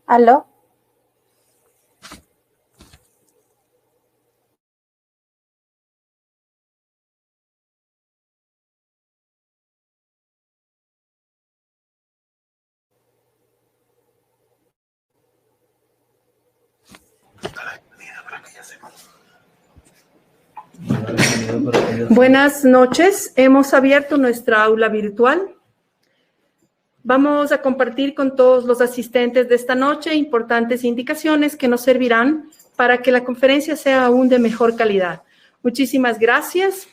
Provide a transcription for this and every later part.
¿Aló? Buenas noches, hemos abierto nuestra aula virtual. Vamos a compartir con todos los asistentes de esta noche importantes indicaciones que nos servirán para que la conferencia sea aún de mejor calidad. Muchísimas gracias.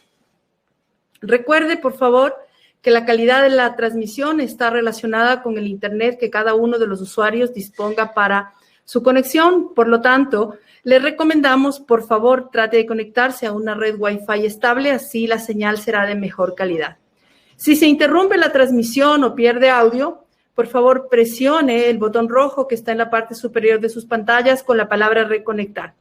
Recuerde, por favor, que la calidad de la transmisión está relacionada con el internet que cada uno de los usuarios disponga para su conexión. Por lo tanto, le recomendamos, por favor, trate de conectarse a una red Wi-Fi estable, así la señal será de mejor calidad. Si se interrumpe la transmisión o pierde audio, por favor, presione el botón rojo que está en la parte superior de sus pantallas con la palabra reconectar.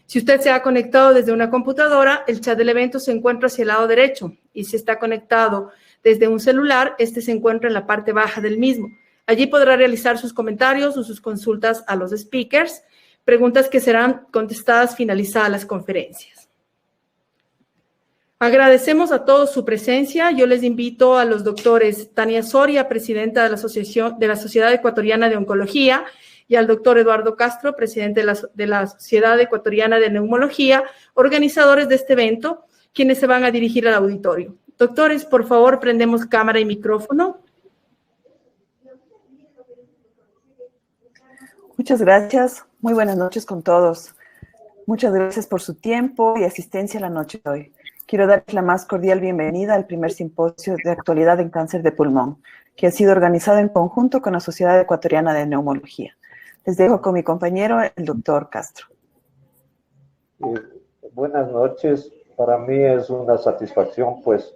Si usted se ha conectado desde una computadora, el chat del evento se encuentra hacia el lado derecho, y si está conectado desde un celular, este se encuentra en la parte baja del mismo. Allí podrá realizar sus comentarios o sus consultas a los speakers, preguntas que serán contestadas finalizadas las conferencias. Agradecemos a todos su presencia. Yo les invito a los doctores Tania Soria, presidenta de la Sociedad Ecuatoriana de Oncología, y al doctor Eduardo Castro, presidente de la Sociedad Ecuatoriana de Neumología, organizadores de este evento, quienes se van a dirigir al auditorio. Doctores, por favor, prendemos cámara y micrófono. Muchas gracias. Muy buenas noches con todos. Muchas gracias por su tiempo y asistencia a la noche de hoy. Quiero darles la más cordial bienvenida al primer simposio de actualidad en cáncer de pulmón, que ha sido organizado en conjunto con la Sociedad Ecuatoriana de Neumología. Les dejo con mi compañero, el doctor Castro. Buenas noches. Para mí es una satisfacción, pues,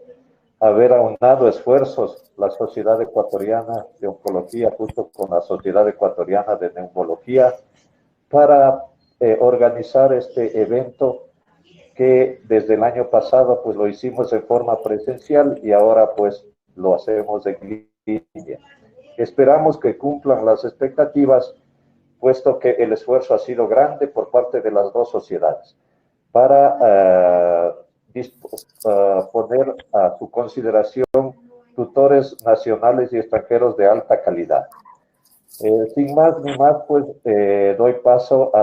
haber aunado esfuerzos la Sociedad Ecuatoriana de Oncología junto con la Sociedad Ecuatoriana de Neumología para organizar este evento que desde el año pasado pues lo hicimos en forma presencial y ahora pues lo hacemos en línea. Esperamos que cumplan las expectativas, puesto que el esfuerzo ha sido grande por parte de las dos sociedades para poner a su consideración tutores nacionales y extranjeros de alta calidad. Sin más ni más, pues doy paso a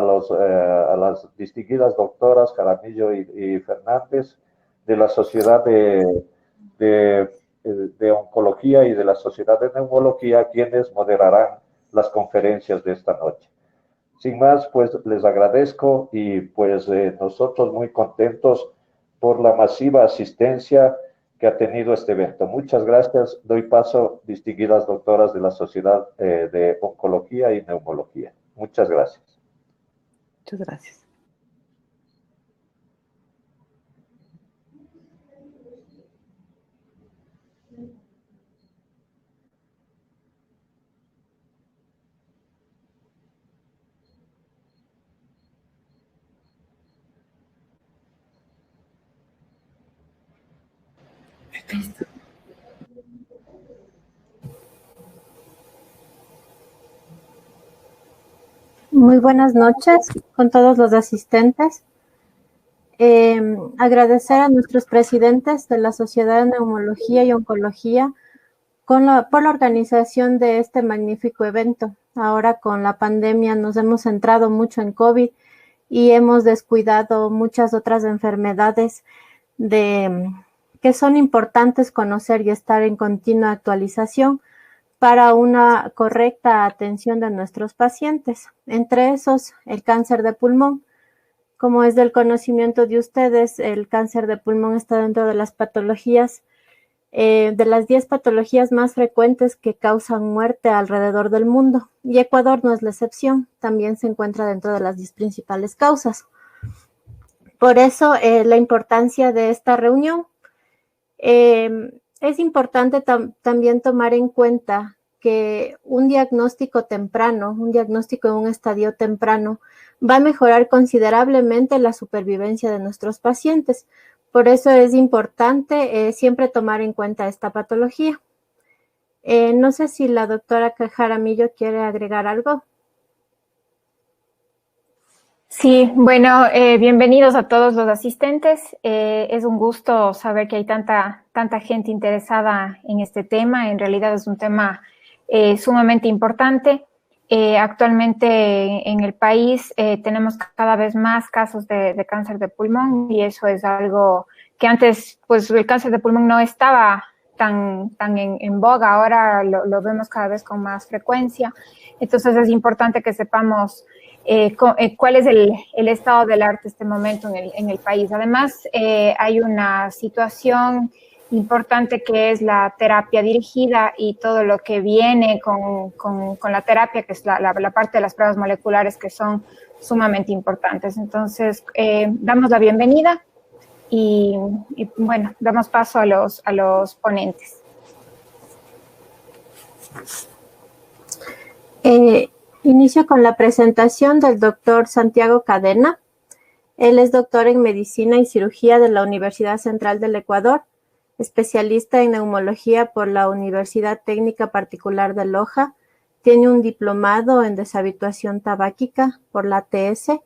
las distinguidas doctoras Jaramillo y Fernández de la Sociedad de Oncología y de la Sociedad de Neumología, quienes moderarán las conferencias de esta noche. Sin más, pues les agradezco y pues nosotros muy contentos por la masiva asistencia que ha tenido este evento. Muchas gracias. Doy paso, distinguidas doctoras de la Sociedad de Oncología y Neumología. Muchas gracias. Muchas gracias. Muy buenas noches con todos los asistentes. Agradecer a nuestros presidentes de la Sociedad de Neumología y Oncología por la organización de este magnífico evento. Ahora con la pandemia nos hemos centrado mucho en COVID y hemos descuidado muchas otras enfermedades que son importantes conocer y estar en continua actualización para una correcta atención de nuestros pacientes. Entre esos, el cáncer de pulmón. Como es del conocimiento de ustedes, el cáncer de pulmón está dentro de las patologías, de las 10 patologías más frecuentes que causan muerte alrededor del mundo. Y Ecuador no es la excepción, también se encuentra dentro de las 10 principales causas. Por eso, la importancia de esta reunión. Es importante también tomar en cuenta que un diagnóstico temprano, un diagnóstico en un estadio temprano, va a mejorar considerablemente la supervivencia de nuestros pacientes. Por eso es importante siempre tomar en cuenta esta patología. No sé si la doctora Jaramillo quiere agregar algo. Sí, bueno, bienvenidos a todos los asistentes. Es un gusto saber que hay tanta gente interesada en este tema. En realidad es un tema sumamente importante. Actualmente en el país tenemos cada vez más casos de cáncer de pulmón y eso es algo que antes, pues el cáncer de pulmón no estaba tan en boga, ahora lo vemos cada vez con más frecuencia. Entonces es importante que sepamos cuál es el estado del arte en este momento en el país. Además, hay una situación importante que es la terapia dirigida y todo lo que viene con la terapia, que es la parte de las pruebas moleculares que son sumamente importantes. Entonces, damos la bienvenida y bueno, damos paso a los ponentes. Inicio con la presentación del doctor Santiago Cadena. Él es doctor en Medicina y Cirugía de la Universidad Central del Ecuador, especialista en neumología por la Universidad Técnica Particular de Loja, tiene un diplomado en deshabituación tabáquica por la ATS,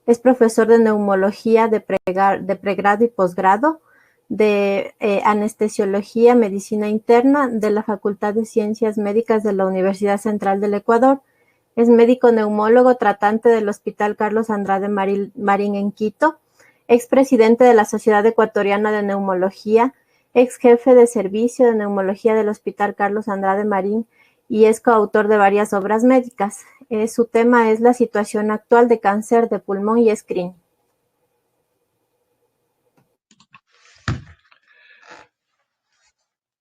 es profesor de neumología de pregrado y posgrado, de anestesiología, medicina interna de la Facultad de Ciencias Médicas de la Universidad Central del Ecuador, es médico neumólogo tratante del Hospital Carlos Andrade Marín en Quito, expresidente de la Sociedad Ecuatoriana de Neumología, ex jefe de servicio de neumología del Hospital Carlos Andrade Marín y es coautor de varias obras médicas. Su tema es la situación actual de cáncer de pulmón y screening.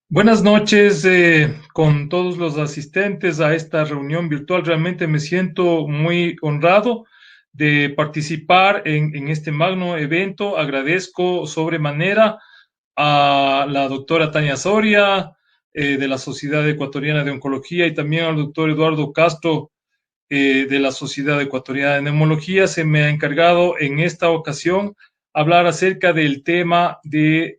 Buenas noches con todos los asistentes a esta reunión virtual. Realmente me siento muy honrado de participar en este magno evento. Agradezco sobremanera a la doctora Tania Soria de la Sociedad Ecuatoriana de Oncología y también al doctor Eduardo Castro de la Sociedad Ecuatoriana de Neumología. Se me ha encargado en esta ocasión hablar acerca del tema de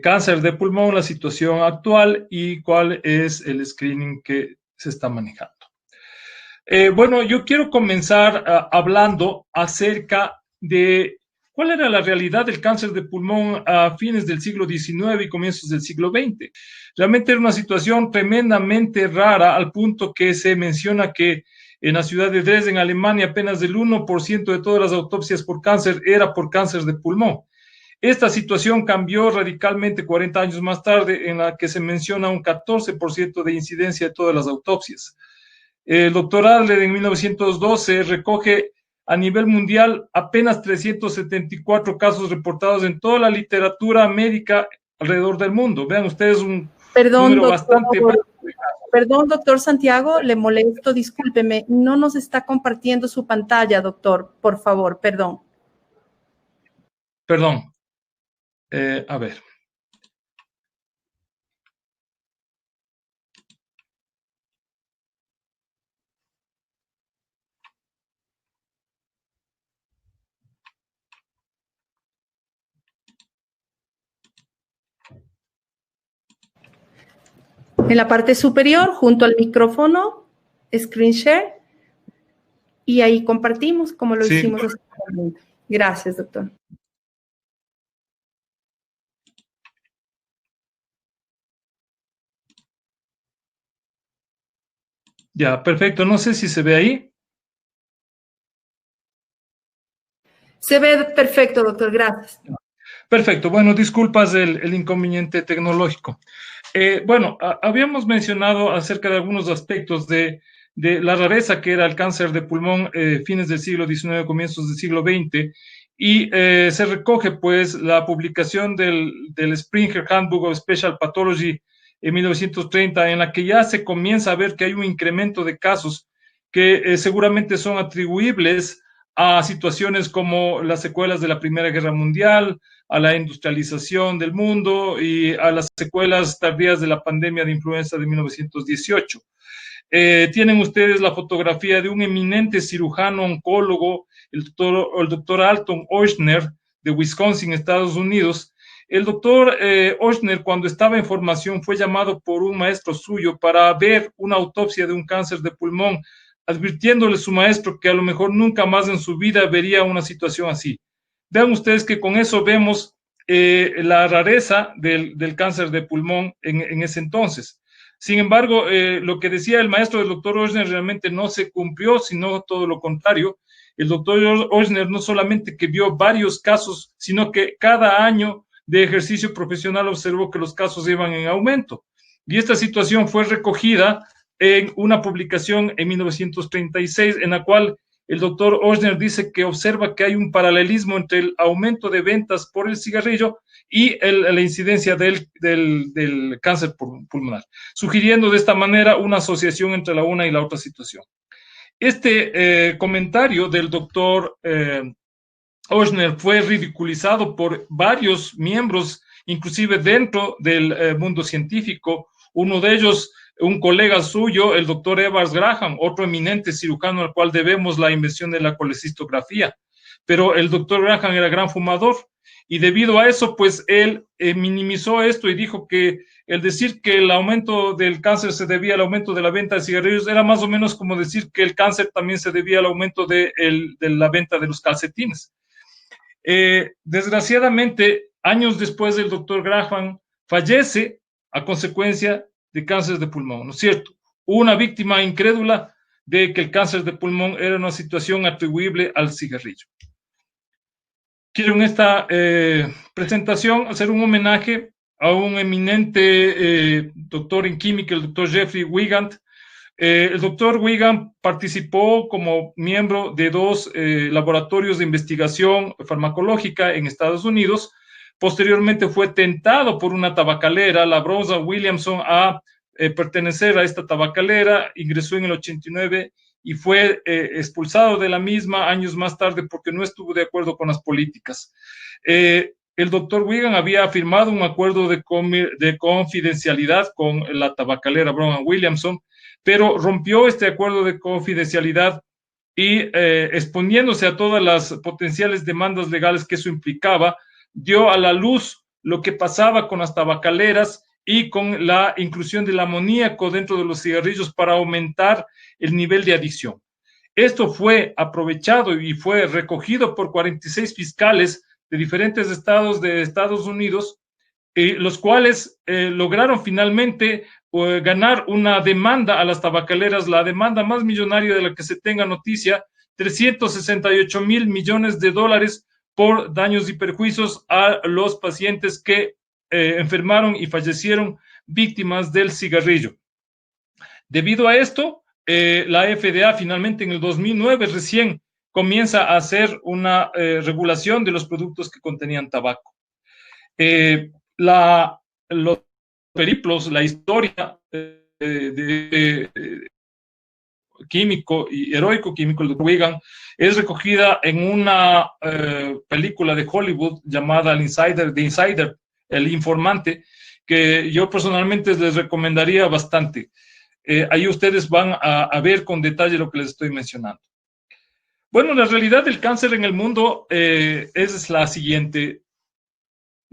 cáncer de pulmón, la situación actual y cuál es el screening que se está manejando. Bueno, yo quiero comenzar hablando acerca de cuál era la realidad del cáncer de pulmón a fines del siglo XIX y comienzos del siglo XX. Realmente era una situación tremendamente rara al punto que se menciona que en la ciudad de Dresden, Alemania, apenas el 1% de todas las autopsias por cáncer era por cáncer de pulmón. Esta situación cambió radicalmente 40 años más tarde, en la que se menciona un 14% de incidencia de todas las autopsias. El doctor Adler en 1912 recoge a nivel mundial apenas 374 casos reportados en toda la literatura médica alrededor del mundo. Vean ustedes un número bastante bajo. Perdón, doctor Santiago, le molesto, discúlpeme, no nos está compartiendo su pantalla, doctor, por favor, perdón. Perdón. A ver. En la parte superior, junto al micrófono, screen share, y ahí compartimos como lo hicimos hasta el momento. Gracias, doctor. Ya, perfecto. No sé si se ve ahí. Se ve perfecto, doctor. Gracias. Perfecto. Bueno, disculpas el inconveniente tecnológico. Bueno, habíamos mencionado acerca de algunos aspectos de la rareza que era el cáncer de pulmón fines del siglo XIX, comienzos del siglo XX, y se recoge pues la publicación del Springer Handbook of Special Pathology en 1930, en la que ya se comienza a ver que hay un incremento de casos que seguramente son atribuibles a situaciones como las secuelas de la Primera Guerra Mundial, a la industrialización del mundo y a las secuelas tardías de la pandemia de influenza de 1918. Tienen ustedes la fotografía de un eminente cirujano oncólogo, el doctor Alton Ochsner, de Wisconsin, Estados Unidos. El doctor Ochsner, cuando estaba en formación, fue llamado por un maestro suyo para ver una autopsia de un cáncer de pulmón advirtiéndole a su maestro que a lo mejor nunca más en su vida vería una situación así. Vean ustedes que con eso vemos la rareza del cáncer de pulmón en ese entonces. Sin embargo, lo que decía el maestro del doctor Ochsner realmente no se cumplió, sino todo lo contrario. El doctor Ochsner no solamente que vio varios casos, sino que cada año de ejercicio profesional observó que los casos iban en aumento. Y esta situación fue recogida en una publicación en 1936, en la cual el doctor Ochsner dice que observa que hay un paralelismo entre el aumento de ventas por el cigarrillo y la incidencia del cáncer pulmonar, sugiriendo de esta manera una asociación entre la una y la otra situación. Este comentario del doctor Ochsner fue ridiculizado por varios miembros, inclusive dentro del mundo científico. Uno de ellos, un colega suyo, el doctor Evans Graham, otro eminente cirujano al cual debemos la invención de la colecistografía. Pero el doctor Graham era gran fumador y debido a eso, pues él minimizó esto y dijo que el decir que el aumento del cáncer se debía al aumento de la venta de cigarrillos era más o menos como decir que el cáncer también se debía al aumento de la venta de los calcetines. Desgraciadamente, años después, el doctor Graham fallece a consecuencia de cáncer de pulmón, ¿no es cierto? Una víctima incrédula de que el cáncer de pulmón era una situación atribuible al cigarrillo. Quiero en esta presentación hacer un homenaje a un eminente doctor en química, el doctor Jeffrey Wigand. El doctor Wigand participó como miembro de 2 laboratorios de investigación farmacológica en Estados Unidos. Posteriormente fue tentado por una tabacalera, la Brownsville Williamson, a pertenecer a esta tabacalera. Ingresó en el 89 y fue expulsado de la misma años más tarde porque no estuvo de acuerdo con las políticas. El doctor Wigand había firmado un acuerdo de confidencialidad con la tabacalera Brownsville Williamson, pero rompió este acuerdo de confidencialidad y exponiéndose a todas las potenciales demandas legales que eso implicaba, dio a la luz lo que pasaba con las tabacaleras y con la inclusión del amoníaco dentro de los cigarrillos para aumentar el nivel de adicción. Esto fue aprovechado y fue recogido por 46 fiscales de diferentes estados de Estados Unidos, los cuales lograron finalmente ganar una demanda a las tabacaleras, la demanda más millonaria de la que se tenga noticia, 368,000 millones de dólares por daños y perjuicios a los pacientes que enfermaron y fallecieron víctimas del cigarrillo. Debido a esto, la FDA finalmente en el 2009 recién comienza a hacer una regulación de los productos que contenían tabaco. Los periplos, la historia químico y heroico químico de Wigand es recogida en una película de Hollywood llamada The Insider, El Informante, que yo personalmente les recomendaría bastante. Ahí ustedes van a ver con detalle lo que les estoy mencionando. Bueno, la realidad del cáncer en el mundo es la siguiente.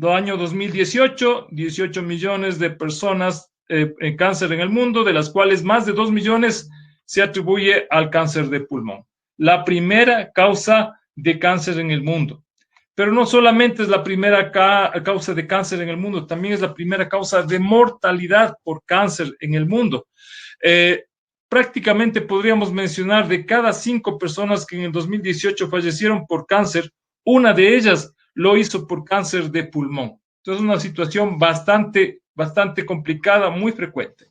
Año 2018, 18 millones de personas en cáncer en el mundo, de las cuales más de 2 millones se atribuye al cáncer de pulmón. La primera causa de cáncer en el mundo. Pero no solamente es la primera causa de cáncer en el mundo, también es la primera causa de mortalidad por cáncer en el mundo. Prácticamente podríamos mencionar de cada 5 personas que en el 2018 fallecieron por cáncer, una de ellas lo hizo por cáncer de pulmón. Entonces, una situación bastante complicada, muy frecuente.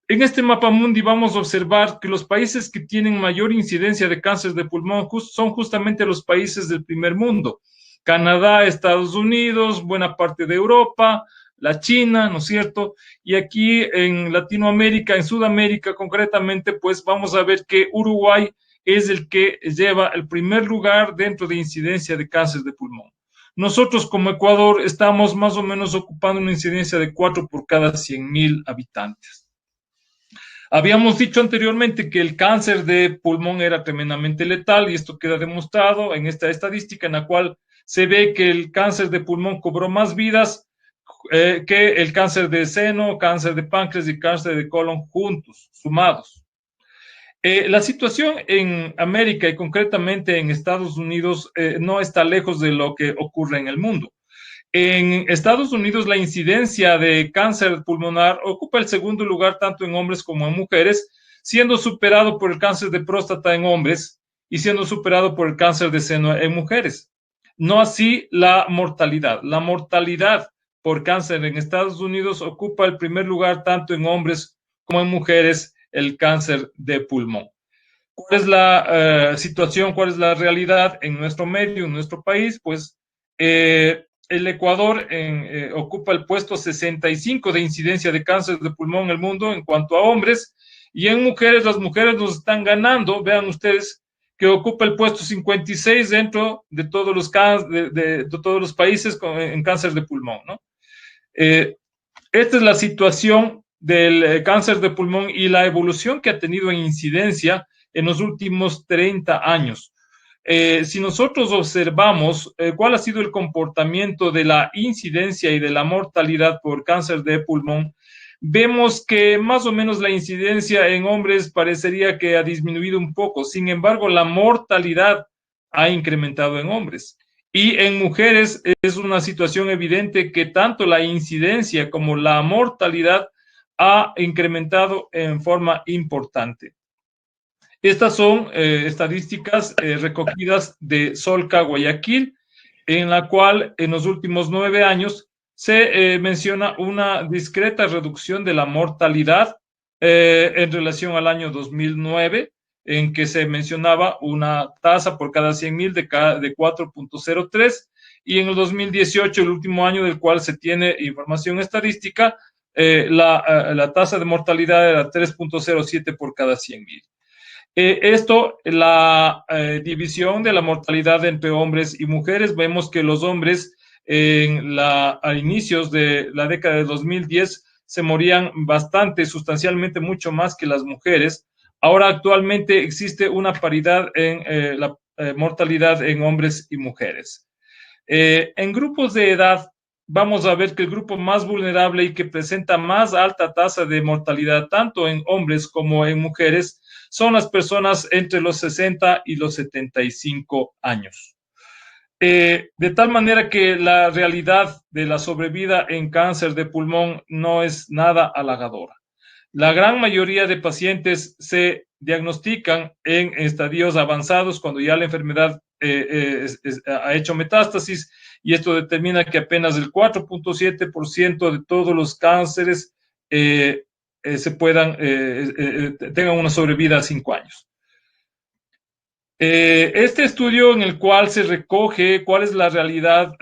En este mapa mundi vamos a observar que los países que tienen mayor incidencia de cáncer de pulmón son justamente los países del primer mundo. Canadá, Estados Unidos, buena parte de Europa, la China, ¿no es cierto? Y aquí en Latinoamérica, en Sudamérica concretamente, pues vamos a ver que Uruguay es el que lleva el primer lugar dentro de incidencia de cáncer de pulmón. Nosotros como Ecuador estamos más o menos ocupando una incidencia de 4 por cada 100,000 habitantes. Habíamos dicho anteriormente que el cáncer de pulmón era tremendamente letal y esto queda demostrado en esta estadística en la cual se ve que el cáncer de pulmón cobró más vidas que el cáncer de seno, cáncer de páncreas y cáncer de colon juntos, sumados. La situación en América y concretamente en Estados Unidos no está lejos de lo que ocurre en el mundo. En Estados Unidos la incidencia de cáncer pulmonar ocupa el segundo lugar tanto en hombres como en mujeres, siendo superado por el cáncer de próstata en hombres y siendo superado por el cáncer de seno en mujeres. No así la mortalidad. La mortalidad por cáncer en Estados Unidos ocupa el primer lugar tanto en hombres como en mujeres, el cáncer de pulmón. ¿Cuál es la situación, cuál es la realidad en nuestro medio, en nuestro país? Pues el Ecuador ocupa el puesto 65 de incidencia de cáncer de pulmón en el mundo en cuanto a hombres, y en mujeres, las mujeres nos están ganando, vean ustedes, que ocupa el puesto 56 dentro de todos los, de todos los países en cáncer de pulmón, ¿no? Esta es la situación del cáncer de pulmón y la evolución que ha tenido en incidencia en los últimos 30 años. Si nosotros observamos cuál ha sido el comportamiento de la incidencia y de la mortalidad por cáncer de pulmón, vemos que más o menos la incidencia en hombres parecería que ha disminuido un poco. Sin embargo, la mortalidad ha incrementado en hombres. Y en mujeres es una situación evidente que tanto la incidencia como la mortalidad ha incrementado en forma importante. Estas son estadísticas recogidas de Solca Guayaquil, en la cual en los últimos 9 años se menciona una discreta reducción de la mortalidad en relación al año 2009, en que se mencionaba una tasa por cada 100.000 de 4.03, y en el 2018, el último año del cual se tiene información estadística, la tasa de mortalidad era 3.07 por cada 100.000. Esto, la división de la mortalidad entre hombres y mujeres, vemos que los hombres a inicios de la década de 2010 se morían bastante, sustancialmente mucho más que las mujeres. Ahora actualmente existe una paridad en la mortalidad en hombres y mujeres. En grupos de edad, vamos a ver que el grupo más vulnerable y que presenta más alta tasa de mortalidad, tanto en hombres como en mujeres, son las personas entre los 60 y los 75 años. De tal manera que la realidad de la sobrevida en cáncer de pulmón no es nada halagadora. La gran mayoría de pacientes se diagnostican en estadios avanzados cuando ya la enfermedad ha hecho metástasis, y esto determina que apenas el 4.7% de todos los cánceres tengan una sobrevida a 5 años. Este estudio en el cual se recoge cuál es la realidad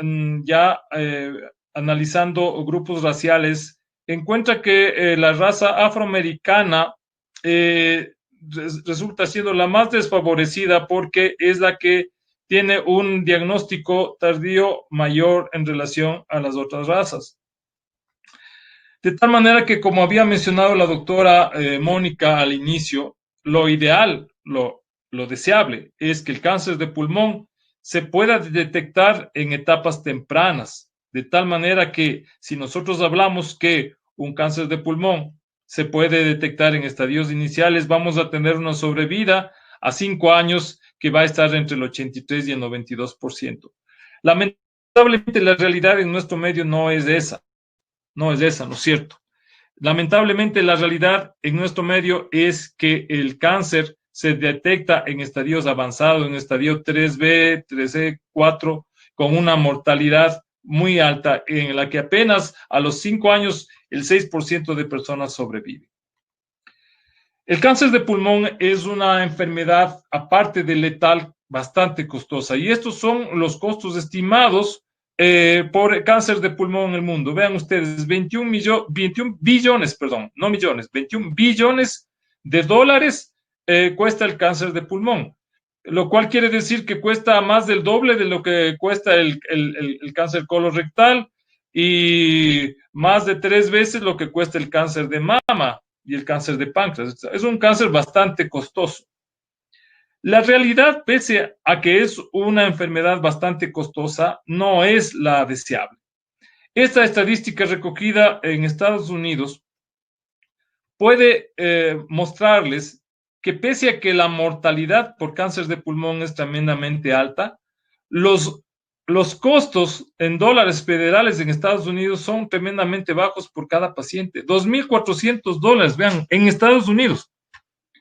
analizando grupos raciales, encuentra que la raza afroamericana resulta siendo la más desfavorecida porque es la que tiene un diagnóstico tardío mayor en relación a las otras razas. De tal manera que, como había mencionado la doctora Mónica al inicio, lo ideal, lo deseable es que el cáncer de pulmón se pueda detectar en etapas tempranas, de tal manera que si nosotros hablamos que un cáncer de pulmón se puede detectar en estadios iniciales, vamos a tener una sobrevida a 5 años que va a estar entre el 83 y el 92%. Lamentablemente la realidad en nuestro medio no es esa, ¿no es cierto? Lamentablemente la realidad en nuestro medio es que el cáncer se detecta en estadios avanzados, en estadio 3B, 3C, 4, con una mortalidad muy alta, en la que apenas a los 5 años el 6% de personas sobrevive. El cáncer de pulmón es una enfermedad, aparte de letal, bastante costosa, y estos son los costos estimados por cáncer de pulmón en el mundo. Vean ustedes, 21 billones de dólares cuesta el cáncer de pulmón, lo cual quiere decir que cuesta más del doble de lo que cuesta el cáncer colorectal y más de 3 veces lo que cuesta el cáncer de mama y el cáncer de páncreas. Es un cáncer bastante costoso. La realidad, pese a que es una enfermedad bastante costosa, no es la deseable. Esta estadística recogida en Estados Unidos puede mostrarles que pese a que la mortalidad por cáncer de pulmón es tremendamente alta, los costos en dólares federales en Estados Unidos son tremendamente bajos por cada paciente. $2,400, vean, en Estados Unidos.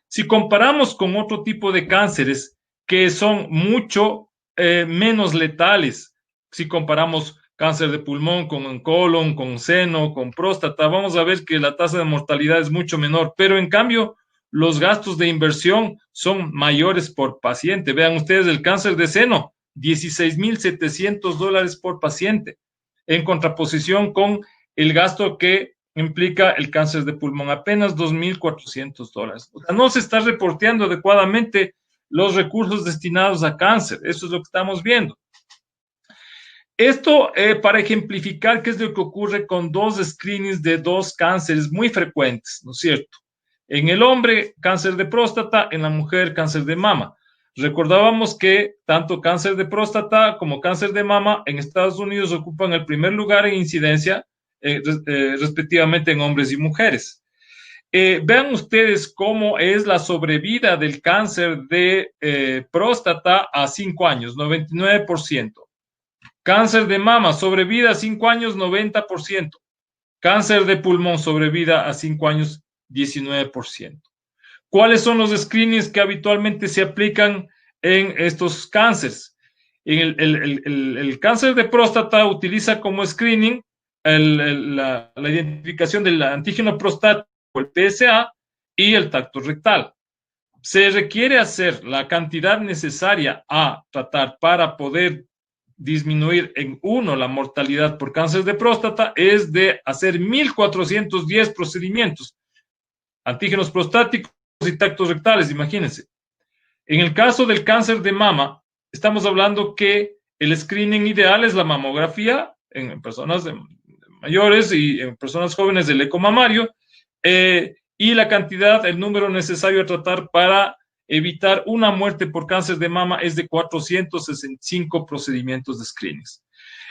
Si comparamos con otro tipo de cánceres que son mucho menos letales, si comparamos cáncer de pulmón con colon, con seno, con próstata, vamos a ver que la tasa de mortalidad es mucho menor, pero en cambio los gastos de inversión son mayores por paciente. Vean ustedes el cáncer de seno, $16,700 por paciente, en contraposición con el gasto que implica el cáncer de pulmón, apenas $2,400. O sea, no se está reporteando adecuadamente los recursos destinados a cáncer. Eso es lo que estamos viendo. Esto para ejemplificar qué es lo que ocurre con dos screenings de dos cánceres muy frecuentes, ¿no es cierto? En el hombre, cáncer de próstata, en la mujer, cáncer de mama. Recordábamos que tanto cáncer de próstata como cáncer de mama en Estados Unidos ocupan el primer lugar en incidencia, respectivamente en hombres y mujeres. Vean ustedes cómo es la sobrevida del cáncer de próstata a 5 años, 99%. Cáncer de mama, sobrevida a 5 años, 90%. Cáncer de pulmón, sobrevida a 5 años, 19%. ¿Cuáles son los screenings que habitualmente se aplican en estos cánceres? El cáncer de próstata utiliza como screening la identificación del antígeno prostático, el PSA, y el tacto rectal. Se requiere hacer la cantidad necesaria a tratar para poder disminuir en 1 la mortalidad por cáncer de próstata, es de hacer 1,410 procedimientos, antígenos prostáticos y tactos rectales, imagínense. En el caso del cáncer de mama, estamos hablando que el screening ideal es la mamografía en personas mayores y en personas jóvenes el eco mamario, y la cantidad, el número necesario a tratar para evitar una muerte por cáncer de mama es de 465 procedimientos de screenings.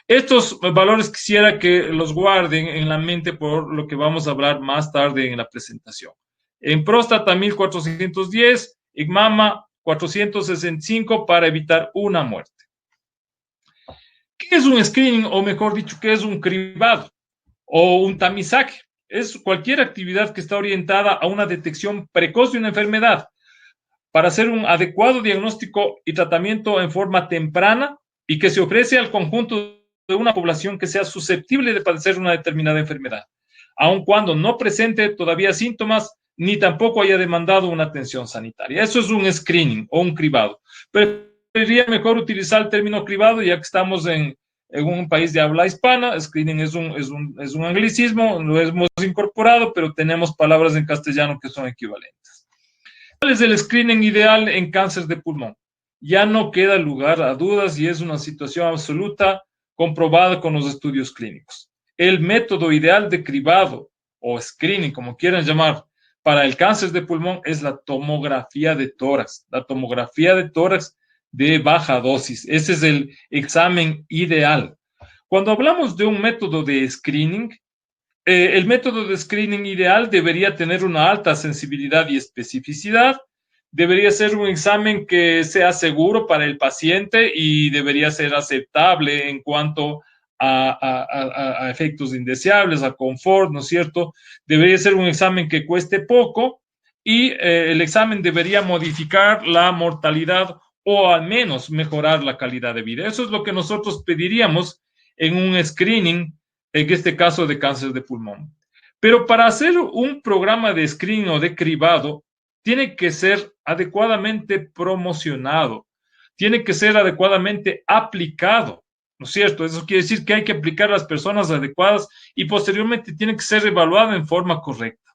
Estos valores quisiera que los guarden en la mente por lo que vamos a hablar más tarde en la presentación. En próstata, 1,410, en mama, 465 para evitar una muerte. ¿Qué es un screening, o mejor dicho, qué es un cribado o un tamizaje? Es cualquier actividad que está orientada a una detección precoz de una enfermedad para hacer un adecuado diagnóstico y tratamiento en forma temprana y que se ofrece al conjunto de una población que sea susceptible de padecer una determinada enfermedad, aun cuando no presente todavía síntomas ni tampoco haya demandado una atención sanitaria. Eso es un screening o un cribado. Preferiría mejor utilizar el término cribado, ya que estamos en un país de habla hispana. Screening es un anglicismo, lo hemos incorporado, pero tenemos palabras en castellano que son equivalentes. ¿Cuál es el screening ideal en cáncer de pulmón? Ya no queda lugar a dudas y es una situación absoluta comprobada con los estudios clínicos. El método ideal de cribado o screening, como quieran llamar, para el cáncer de pulmón es la tomografía de tórax. La tomografía de tórax de baja dosis. Ese es el examen ideal. Cuando hablamos de un método de screening, el método de screening ideal debería tener una alta sensibilidad y especificidad, debería ser un examen que sea seguro para el paciente y debería ser aceptable en cuanto a efectos indeseables, a confort, ¿no es cierto? Debería ser un examen que cueste poco y el examen debería modificar la mortalidad o al menos mejorar la calidad de vida. Eso es lo que nosotros pediríamos en un screening, en este caso de cáncer de pulmón. Pero para hacer un programa de screening o de cribado, tiene que ser adecuadamente promocionado, tiene que ser adecuadamente aplicado, ¿no es cierto? Eso quiere decir que hay que aplicar a las personas adecuadas y posteriormente tiene que ser evaluado en forma correcta.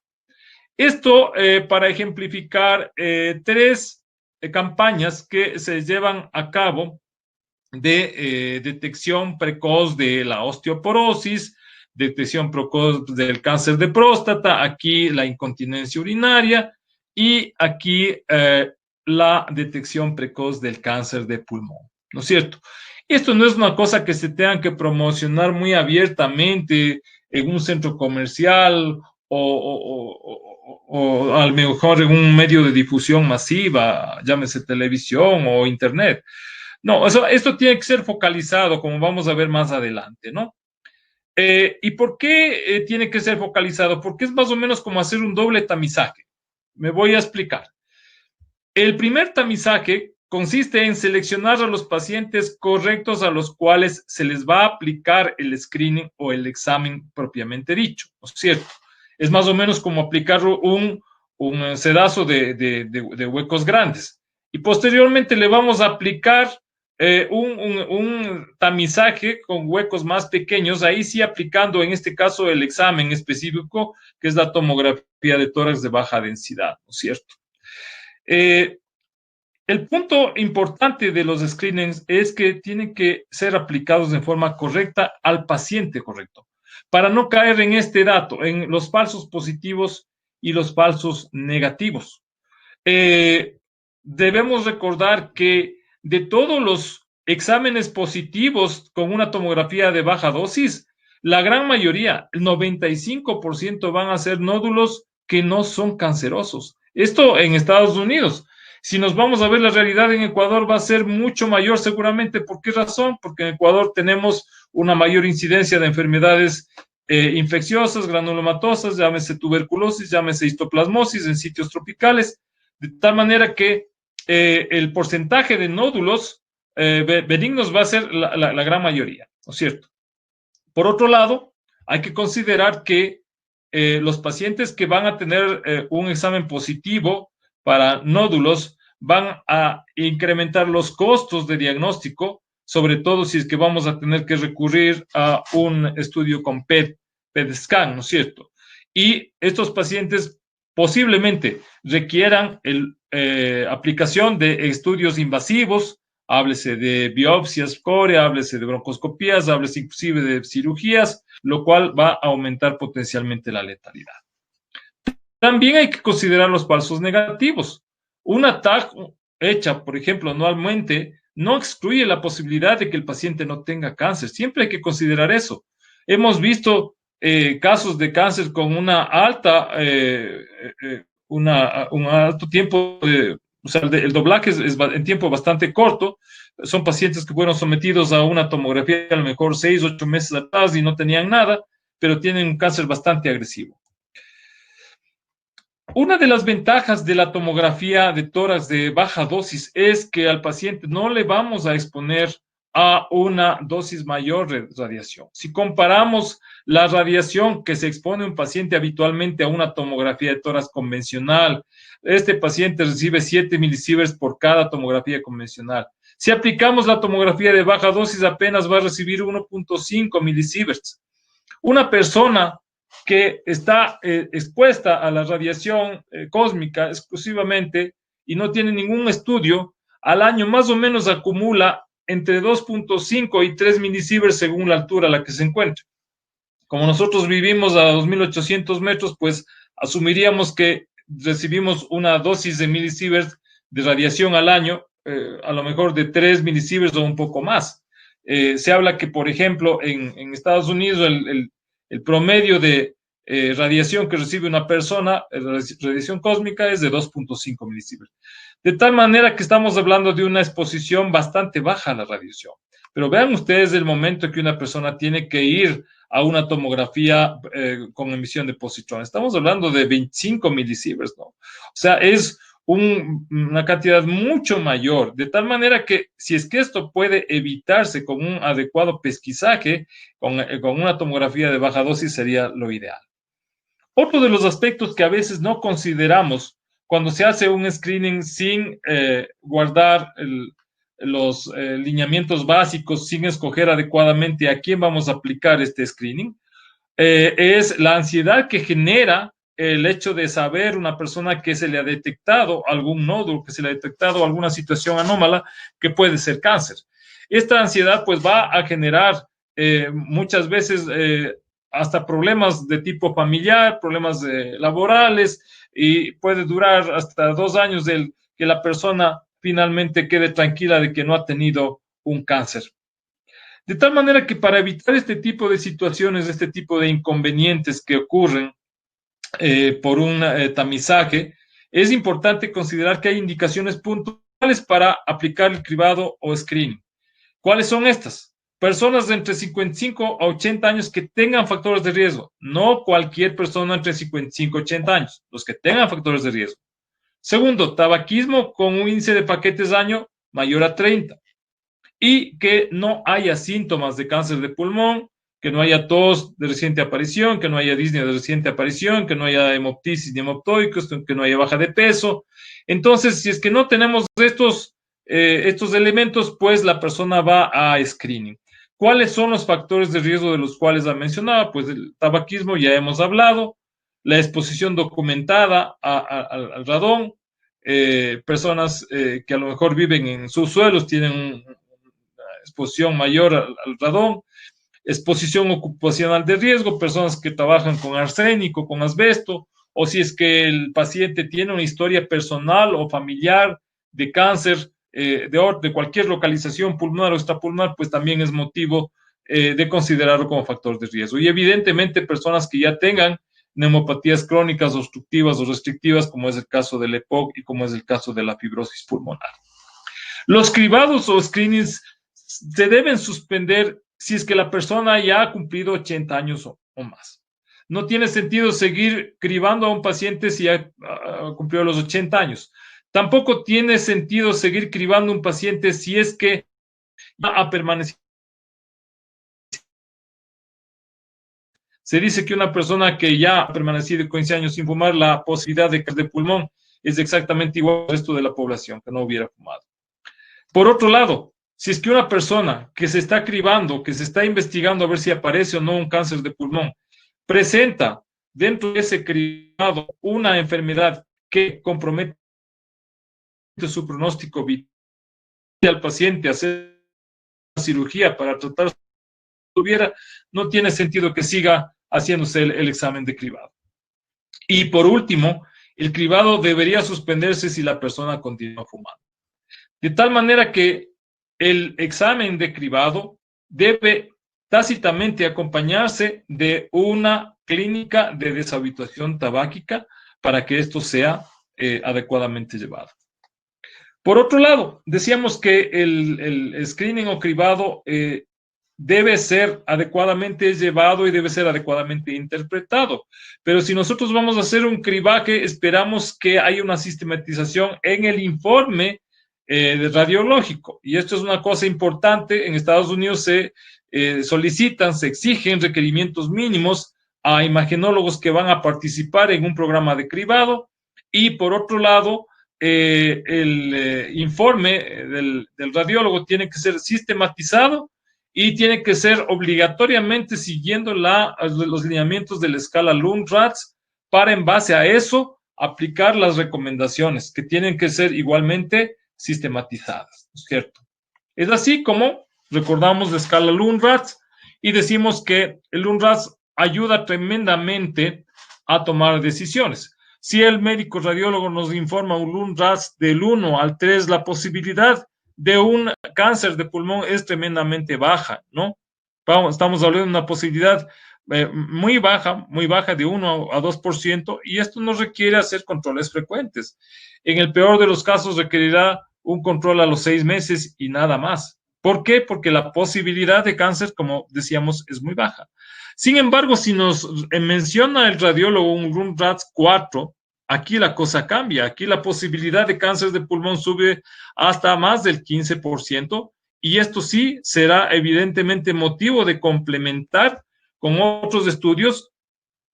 Esto para ejemplificar 3 campañas que se llevan a cabo de detección precoz de la osteoporosis, detección precoz del cáncer de próstata, aquí la incontinencia urinaria y aquí la detección precoz del cáncer de pulmón, ¿no es cierto? Esto no es una cosa que se tenga que promocionar muy abiertamente en un centro comercial o o a lo mejor en un medio de difusión masiva, llámese televisión o internet. No, esto tiene que ser focalizado, como vamos a ver más adelante, ¿no? ¿Y por qué tiene que ser focalizado? Porque es más o menos como hacer un doble tamizaje. Me voy a explicar. El primer tamizaje consiste en seleccionar a los pacientes correctos a los cuales se les va a aplicar el screening o el examen propiamente dicho, ¿no es cierto? Es más o menos como aplicar un sedazo de huecos grandes. Y posteriormente le vamos a aplicar un tamizaje con huecos más pequeños, ahí sí aplicando en este caso el examen específico, que es la tomografía de tórax de baja densidad, ¿no es cierto? El punto importante de los screenings es que tienen que ser aplicados de forma correcta al paciente correcto, para no caer en este dato, en los falsos positivos y los falsos negativos. Debemos recordar que de todos los exámenes positivos con una tomografía de baja dosis, la gran mayoría, el 95% van a ser nódulos que no son cancerosos. Esto en Estados Unidos. Si nos vamos a ver la realidad en Ecuador va a ser mucho mayor seguramente. ¿Por qué razón? Porque en Ecuador tenemos una mayor incidencia de enfermedades infecciosas, granulomatosas, llámese tuberculosis, llámese histoplasmosis en sitios tropicales, de tal manera que el porcentaje de nódulos benignos va a ser la gran mayoría, ¿no es cierto? Por otro lado, hay que considerar que los pacientes que van a tener un examen positivo para nódulos van a incrementar los costos de diagnóstico, sobre todo si es que vamos a tener que recurrir a un estudio con PET scan, ¿no es cierto? Y estos pacientes posiblemente requieran aplicación de estudios invasivos, háblese de biopsias core, háblese de broncoscopías, háblese inclusive de cirugías, lo cual va a aumentar potencialmente la letalidad. También hay que considerar los falsos negativos. Una TAC hecha, por ejemplo, anualmente, no excluye la posibilidad de que el paciente no tenga cáncer. Siempre hay que considerar eso. Hemos visto casos de cáncer con una alta, un alto tiempo, o sea, el doblaje es en tiempo bastante corto. Son pacientes que fueron sometidos a una tomografía a lo mejor 6, 8 meses atrás y no tenían nada, pero tienen un cáncer bastante agresivo. Una de las ventajas de la tomografía de tórax de baja dosis es que al paciente no le vamos a exponer a una dosis mayor de radiación. Si comparamos la radiación que se expone un paciente habitualmente a una tomografía de tórax convencional, este paciente recibe 7 milisieverts por cada tomografía convencional. Si aplicamos la tomografía de baja dosis, apenas va a recibir 1.5 milisieverts. Una persona que está expuesta a la radiación cósmica exclusivamente y no tiene ningún estudio, al año más o menos acumula entre 2.5 y 3 milisieverts según la altura a la que se encuentre. Como nosotros vivimos a 2.800 metros, pues asumiríamos que recibimos una dosis de milisieverts de radiación al año, a lo mejor de 3 milisieverts o un poco más. Se habla que, por ejemplo, en Estados Unidos el promedio de radiación que recibe una persona, radiación cósmica, es de 2.5 milisieverts. De tal manera que estamos hablando de una exposición bastante baja a la radiación. Pero vean ustedes el momento en que una persona tiene que ir a una tomografía con emisión de positrón. Estamos hablando de 25 milisieverts, ¿no? O sea, es una cantidad mucho mayor, de tal manera que si es que esto puede evitarse con un adecuado pesquisaje, con una tomografía de baja dosis sería lo ideal. Otro de los aspectos que a veces no consideramos cuando se hace un screening sin guardar los lineamientos básicos, sin escoger adecuadamente a quién vamos a aplicar este screening, es la ansiedad que genera el hecho de saber una persona que se le ha detectado algún nódulo, que se le ha detectado alguna situación anómala que puede ser cáncer. Esta ansiedad pues va a generar muchas veces hasta problemas de tipo familiar, problemas laborales, y puede durar hasta 2 años que la persona finalmente quede tranquila de que no ha tenido un cáncer. De tal manera que para evitar este tipo de situaciones, este tipo de inconvenientes que ocurren, por un tamizaje, es importante considerar que hay indicaciones puntuales para aplicar el cribado o screening. ¿Cuáles son estas? Personas de entre 55 a 80 años que tengan factores de riesgo, no cualquier persona entre 55 y 80 años, los que tengan factores de riesgo. Segundo, tabaquismo con un índice de paquetes año mayor a 30 y que no haya síntomas de cáncer de pulmón, que no haya tos de reciente aparición, que no haya disnea de reciente aparición, que no haya hemoptisis ni hemoptoicos, que no haya baja de peso. Entonces, si es que no tenemos estos elementos, pues la persona va a screening. ¿Cuáles son los factores de riesgo de los cuales ha mencionado? Pues el tabaquismo ya hemos hablado, la exposición documentada al radón, personas que a lo mejor viven en subsuelos, tienen una exposición mayor al radón, exposición ocupacional de riesgo, personas que trabajan con arsénico, con asbesto, o si es que el paciente tiene una historia personal o familiar de cáncer de cualquier localización pulmonar o extrapulmonar, pues también es motivo de considerarlo como factor de riesgo. Y evidentemente personas que ya tengan neumopatías crónicas, obstructivas o restrictivas, como es el caso del EPOC y como es el caso de la fibrosis pulmonar. Los cribados o screenings se deben suspender si es que la persona ya ha cumplido 80 años o más. No tiene sentido seguir cribando a un paciente si ya cumplió los 80 años. Tampoco tiene sentido seguir cribando a un paciente si es que ya ha permanecido. Se dice que una persona que ya ha permanecido 15 años sin fumar, la posibilidad de cáncer de pulmón es exactamente igual al resto de la población que no hubiera fumado. Por otro lado, si es que una persona que se está cribando, que se está investigando a ver si aparece o no un cáncer de pulmón, presenta dentro de ese cribado una enfermedad que compromete su pronóstico vital al paciente a hacer una cirugía para tratar si tuviera, no tiene sentido que siga haciéndose el examen de cribado. Y por último, el cribado debería suspenderse si la persona continúa fumando. De tal manera que el examen de cribado debe tácitamente acompañarse de una clínica de deshabituación tabáquica para que esto sea adecuadamente llevado. Por otro lado, decíamos que el screening o cribado debe ser adecuadamente llevado y debe ser adecuadamente interpretado. Pero si nosotros vamos a hacer un cribaje, esperamos que haya una sistematización en el informe radiológico. Y esto es una cosa importante. En Estados Unidos se solicitan, se exigen requerimientos mínimos a imagenólogos que van a participar en un programa de cribado. Y por otro lado, el informe del radiólogo tiene que ser sistematizado y tiene que ser obligatoriamente siguiendo los lineamientos de la escala Lund-Ratz para, en base a eso, aplicar las recomendaciones que tienen que ser igualmente sistematizadas, ¿no es cierto? Es así como recordamos la escala Lund-Ratz y decimos que el Lund-Ratz ayuda tremendamente a tomar decisiones. Si el médico radiólogo nos informa un Lund-Ratz del 1 al 3, la posibilidad de un cáncer de pulmón es tremendamente baja, ¿no? Estamos hablando de una posibilidad muy baja, de 1 a 2%, y esto no requiere hacer controles frecuentes. En el peor de los casos requerirá un control a los 6 meses y nada más. ¿Por qué? Porque la posibilidad de cáncer, como decíamos, es muy baja. Sin embargo, si nos menciona el radiólogo un Lund-Ratz 4, aquí la cosa cambia. Aquí la posibilidad de cáncer de pulmón sube hasta más del 15%, y esto sí será evidentemente motivo de complementar con otros estudios,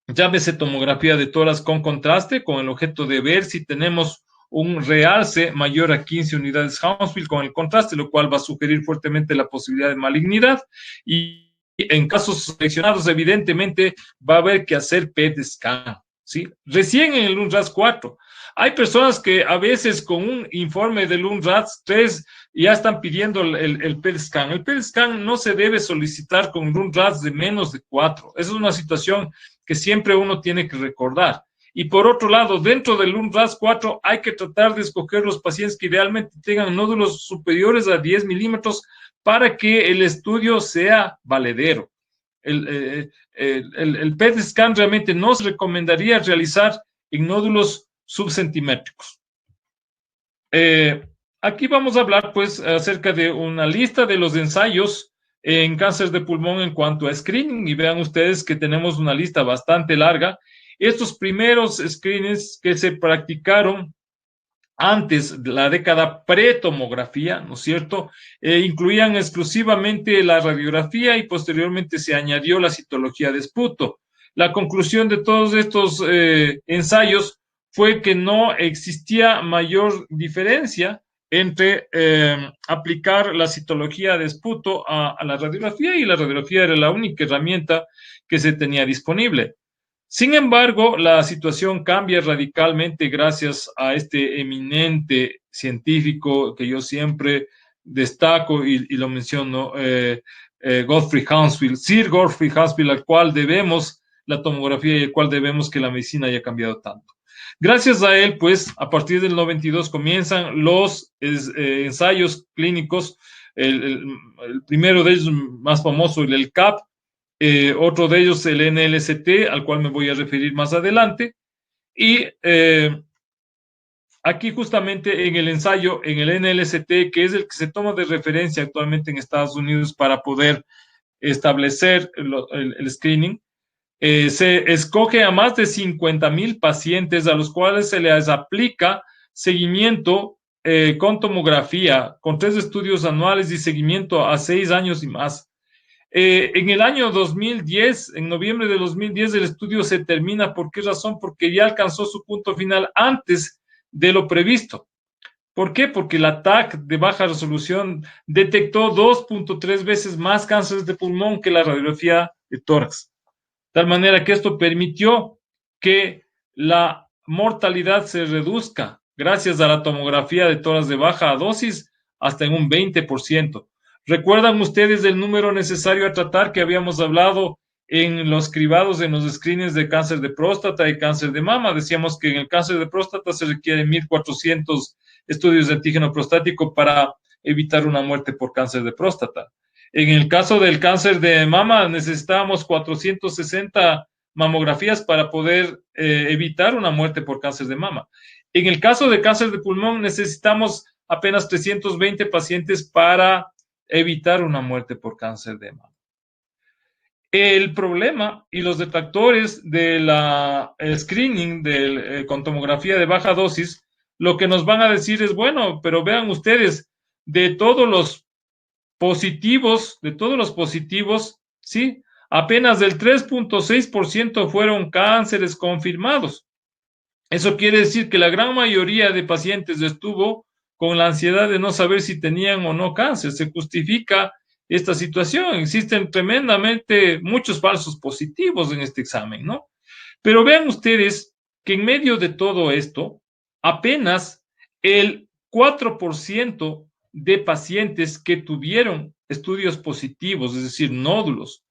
llámese tomografía de tórax con contraste, con el objeto de ver si tenemos un realce mayor a 15 unidades Hounsfield con el contraste, lo cual va a sugerir fuertemente la posibilidad de malignidad. Y en casos seleccionados, evidentemente, va a haber que hacer PET scan, ¿sí? Recién en el Lund-Ratz 4. Hay personas que a veces con un informe de Lund-Ratz 3 ya están pidiendo el PET scan. El PET scan no se debe solicitar con Lund-Ratz de menos de 4. Esa es una situación que siempre uno tiene que recordar. Y por otro lado, dentro del Lund-Ratz 4 hay que tratar de escoger los pacientes que idealmente tengan nódulos superiores a 10 milímetros para que el estudio sea valedero. el PET scan realmente no se recomendaría realizar en nódulos subcentimétricos. Aquí vamos a hablar pues acerca de una lista de los ensayos en cáncer de pulmón en cuanto a screening, y vean ustedes que tenemos una lista bastante larga. Estos primeros screenings que se practicaron antes de la década pre-tomografía, ¿no es cierto?, incluían exclusivamente la radiografía y posteriormente se añadió la citología de esputo. La conclusión de todos estos ensayos fue que no existía mayor diferencia entre aplicar la citología de esputo a la radiografía, y la radiografía era la única herramienta que se tenía disponible. Sin embargo, la situación cambia radicalmente gracias a este eminente científico que yo siempre destaco y lo menciono, Godfrey Hounsfield, Sir Godfrey Hounsfield, al cual debemos la tomografía y al cual debemos que la medicina haya cambiado tanto. Gracias a él, pues, a partir del 92 comienzan los ensayos clínicos, el primero de ellos más famoso, el CAP, otro de ellos el NLST, al cual me voy a referir más adelante, y aquí justamente en el ensayo, en el NLST, que es el que se toma de referencia actualmente en Estados Unidos para poder establecer el screening, se escoge a más de 50,000 pacientes a los cuales se les aplica seguimiento con tomografía, con 3 estudios anuales y seguimiento a 6 años y más. En el año 2010, en noviembre de 2010, el estudio se termina. ¿Por qué razón? Porque ya alcanzó su punto final antes de lo previsto. ¿Por qué? Porque la TAC de baja resolución detectó 2.3 veces más cánceres de pulmón que la radiografía de tórax. De tal manera que esto permitió que la mortalidad se reduzca gracias a la tomografía de tórax de baja dosis hasta en un 20%. ¿Recuerdan ustedes el número necesario a tratar que habíamos hablado en los cribados, en los screenings de cáncer de próstata y cáncer de mama? Decíamos que en el cáncer de próstata se requieren 1.400 estudios de antígeno prostático para evitar una muerte por cáncer de próstata. En el caso del cáncer de mama necesitábamos 460 mamografías para poder evitar una muerte por cáncer de mama. En el caso de cáncer de pulmón necesitamos apenas 320 pacientes para evitar una muerte por cáncer de mama. El problema y los detractores de la screening con tomografía de baja dosis, lo que nos van a decir es, bueno, pero vean ustedes, de todos los positivos, ¿sí?, apenas del 3.6% fueron cánceres confirmados. Eso quiere decir que la gran mayoría de pacientes estuvo con la ansiedad de no saber si tenían o no cáncer. Se justifica esta situación. Existen tremendamente muchos falsos positivos en este examen, ¿no? Pero vean ustedes que en medio de todo esto, apenas el 4% de pacientes que tuvieron estudios positivos, es decir, nódulos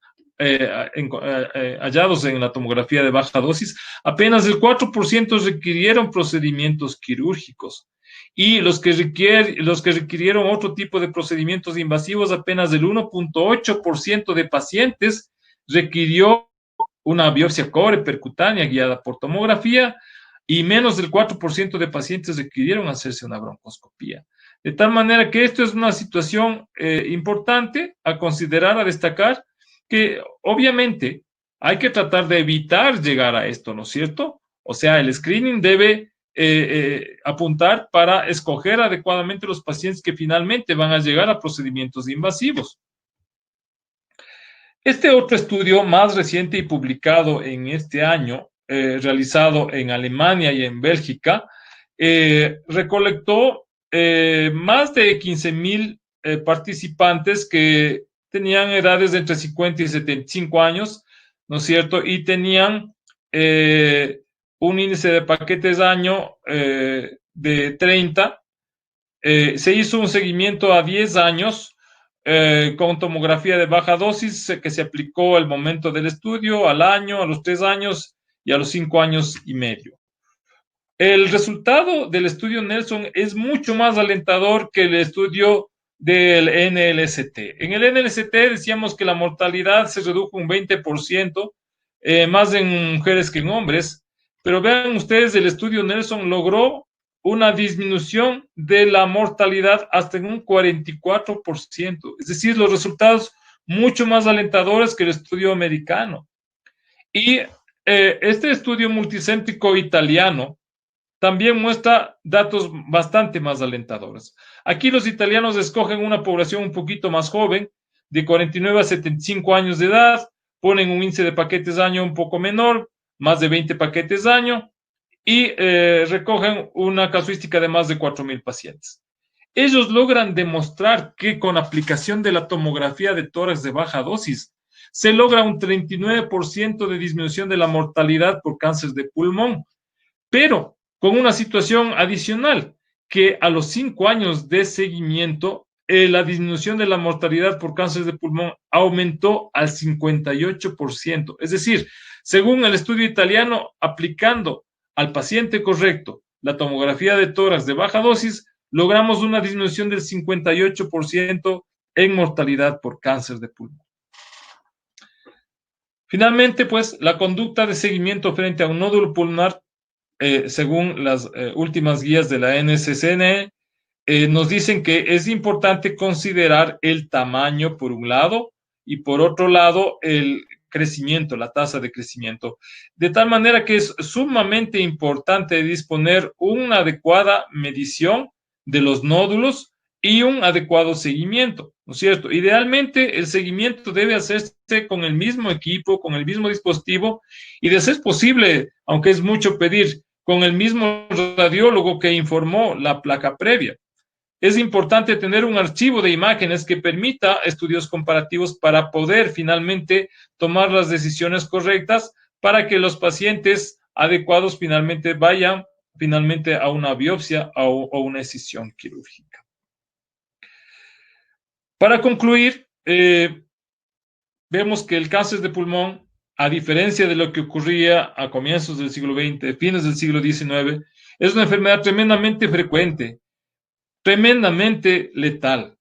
hallados en la tomografía de baja dosis, apenas el 4% requirieron procedimientos quirúrgicos. Y los que requirieron otro tipo de procedimientos invasivos, apenas el 1.8% de pacientes requirió una biopsia cobre percutánea guiada por tomografía, y menos del 4% de pacientes requirieron hacerse una broncoscopía. De tal manera que esto es una situación importante a considerar, a destacar, que obviamente hay que tratar de evitar llegar a esto, ¿no es cierto? O sea, el screening debe apuntar para escoger adecuadamente los pacientes que finalmente van a llegar a procedimientos invasivos. Este otro estudio más reciente y publicado en este año, realizado en Alemania y en Bélgica, recolectó más de 15,000 participantes que tenían edades de entre 50 y 75 años, ¿no es cierto? Y tenían un índice de paquetes año de 30. Se hizo un seguimiento a 10 años con tomografía de baja dosis que se aplicó al momento del estudio, al año, a los 3 años y a los 5 años y medio. El resultado del estudio Nelson es mucho más alentador que el estudio del NLST. En el NLST decíamos que la mortalidad se redujo un 20%, más en mujeres que en hombres, pero vean ustedes, el estudio Nelson logró una disminución de la mortalidad hasta en un 44%, es decir, los resultados mucho más alentadores que el estudio americano. Y este estudio multicéntrico italiano también muestra datos bastante más alentadores. Aquí los italianos escogen una población un poquito más joven, de 49 a 75 años de edad, ponen un índice de paquetes año un poco menor, más de 20 paquetes año, y recogen una casuística de más de 4,000 pacientes. Ellos logran demostrar que con aplicación de la tomografía de tórax de baja dosis se logra un 39% de disminución de la mortalidad por cáncer de pulmón, pero con una situación adicional, que a los 5 años de seguimiento, la disminución de la mortalidad por cáncer de pulmón aumentó al 58%. Es decir, según el estudio italiano, aplicando al paciente correcto la tomografía de tórax de baja dosis, logramos una disminución del 58% en mortalidad por cáncer de pulmón. Finalmente, pues, la conducta de seguimiento frente a un nódulo pulmonar, según las últimas guías de la NCCN, nos dicen que es importante considerar el tamaño por un lado y por otro lado el crecimiento, la tasa de crecimiento, de tal manera que es sumamente importante disponer una adecuada medición de los nódulos y un adecuado seguimiento, ¿no es cierto? Idealmente el seguimiento debe hacerse con el mismo equipo, con el mismo dispositivo y, de ser posible, aunque es mucho pedir, con el mismo radiólogo que informó la placa previa. Es importante tener un archivo de imágenes que permita estudios comparativos para poder finalmente tomar las decisiones correctas para que los pacientes adecuados finalmente vayan finalmente a una biopsia o una excisión quirúrgica. Para concluir, vemos que el cáncer de pulmón, a diferencia de lo que ocurría a comienzos del siglo XX, fines del siglo XIX, es una enfermedad tremendamente frecuente, tremendamente letal.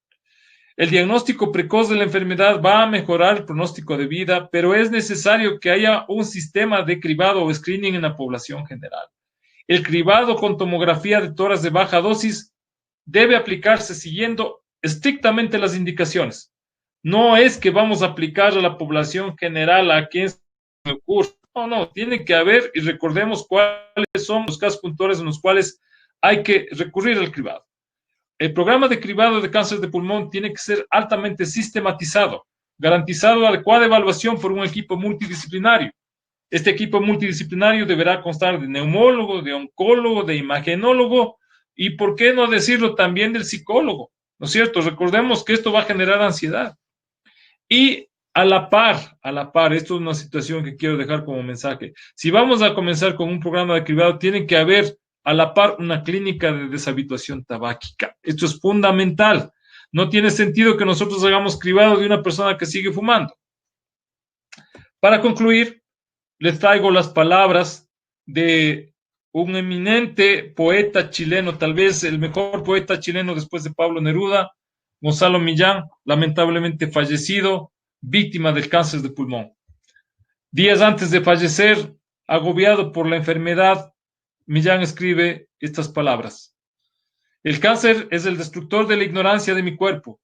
El diagnóstico precoz de la enfermedad va a mejorar el pronóstico de vida, pero es necesario que haya un sistema de cribado o screening en la población general. El cribado con tomografía de tórax de baja dosis debe aplicarse siguiendo estrictamente las indicaciones. No es que vamos a aplicar a la población general a quien se me ocurre. No, tiene que haber, y recordemos cuáles son los casos puntuales en los cuales hay que recurrir al cribado. El programa de cribado de cáncer de pulmón tiene que ser altamente sistematizado, garantizado adecuada evaluación por un equipo multidisciplinario. Este equipo multidisciplinario deberá constar de neumólogo, de oncólogo, de imagenólogo y, por qué no decirlo, también del psicólogo, ¿no es cierto? Recordemos que esto va a generar ansiedad. Y a la par, esto es una situación que quiero dejar como mensaje. Si vamos a comenzar con un programa de cribado, tiene que haber a la par una clínica de deshabituación tabáquica. Esto es fundamental. No tiene sentido que nosotros hagamos cribado de una persona que sigue fumando. Para concluir, les traigo las palabras de un eminente poeta chileno, tal vez el mejor poeta chileno después de Pablo Neruda, Gonzalo Millán, lamentablemente fallecido, víctima del cáncer de pulmón. Días antes de fallecer, agobiado por la enfermedad, Millán escribe estas palabras: el cáncer es el destructor de la ignorancia de mi cuerpo,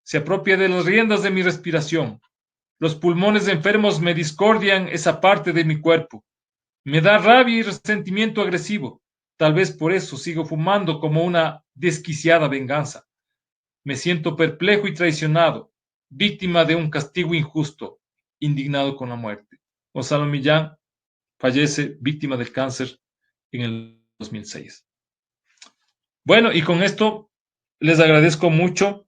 se apropia de las riendas de mi respiración. Los pulmones enfermos me discordian esa parte de mi cuerpo. Me da rabia y resentimiento agresivo. Tal vez por eso sigo fumando como una desquiciada venganza. Me siento perplejo y traicionado, víctima de un castigo injusto, indignado con la muerte. Gonzalo Millán fallece víctima del cáncer en el 2006. Bueno, y con esto les agradezco mucho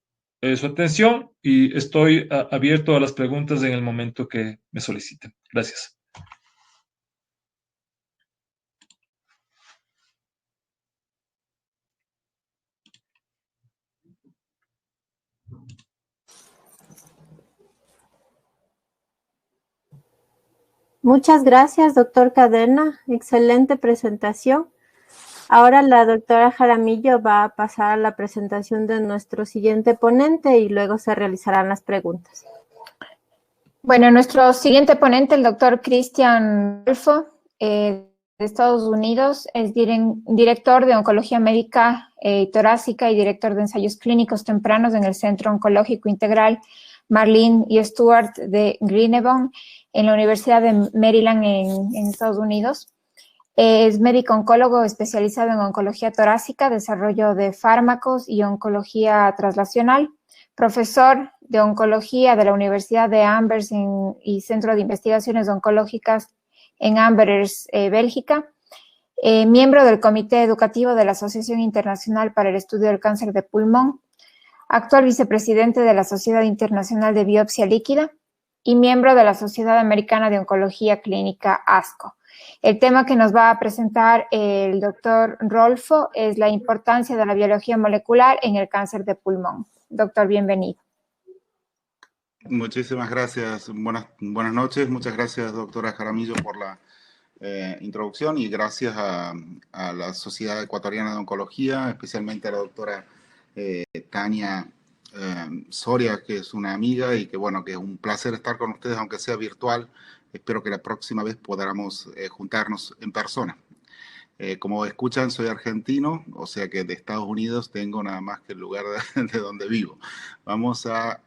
su atención y estoy abierto a las preguntas en el momento que me soliciten. Gracias. Muchas gracias, doctor Cadena. Excelente presentación. Ahora la doctora Jaramillo va a pasar a la presentación de nuestro siguiente ponente y luego se realizarán las preguntas. Bueno, nuestro siguiente ponente, el doctor Cristian Rolfo, de Estados Unidos, es director de Oncología Médica y Torácica y director de Ensayos Clínicos Tempranos en el Centro Oncológico Integral Marlene y Stewart de Greeneville, en la Universidad de Maryland, en Estados Unidos. Es médico oncólogo especializado en oncología torácica, desarrollo de fármacos y oncología translacional, profesor de oncología de la Universidad de Anvers y Centro de Investigaciones Oncológicas en Anvers, Bélgica, miembro del Comité Educativo de la Asociación Internacional para el Estudio del Cáncer de Pulmón, actual vicepresidente de la Sociedad Internacional de Biopsia Líquida y miembro de la Sociedad Americana de Oncología Clínica, ASCO. El tema que nos va a presentar el doctor Rolfo es la importancia de la biología molecular en el cáncer de pulmón. Doctor, bienvenido. Muchísimas gracias. Buenas noches. Muchas gracias, doctora Jaramillo, por la introducción y gracias a la Sociedad Ecuatoriana de Oncología, especialmente a la doctora Tania Soria, que es una amiga y que, bueno, que es un placer estar con ustedes, aunque sea virtual. Espero que la próxima vez podamos juntarnos en persona. Como escuchan, soy argentino, o sea que de Estados Unidos tengo nada más que el lugar de donde vivo. Vamos a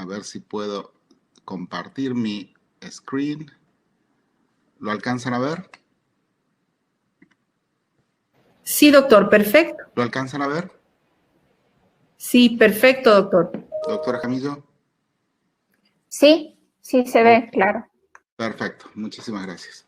ver si puedo compartir mi screen. ¿Lo alcanzan a ver? Sí, doctor, perfecto. ¿Lo alcanzan a ver? Sí, perfecto, doctor. Doctora Jaramillo. Sí, sí se ve, claro. Perfecto, muchísimas gracias.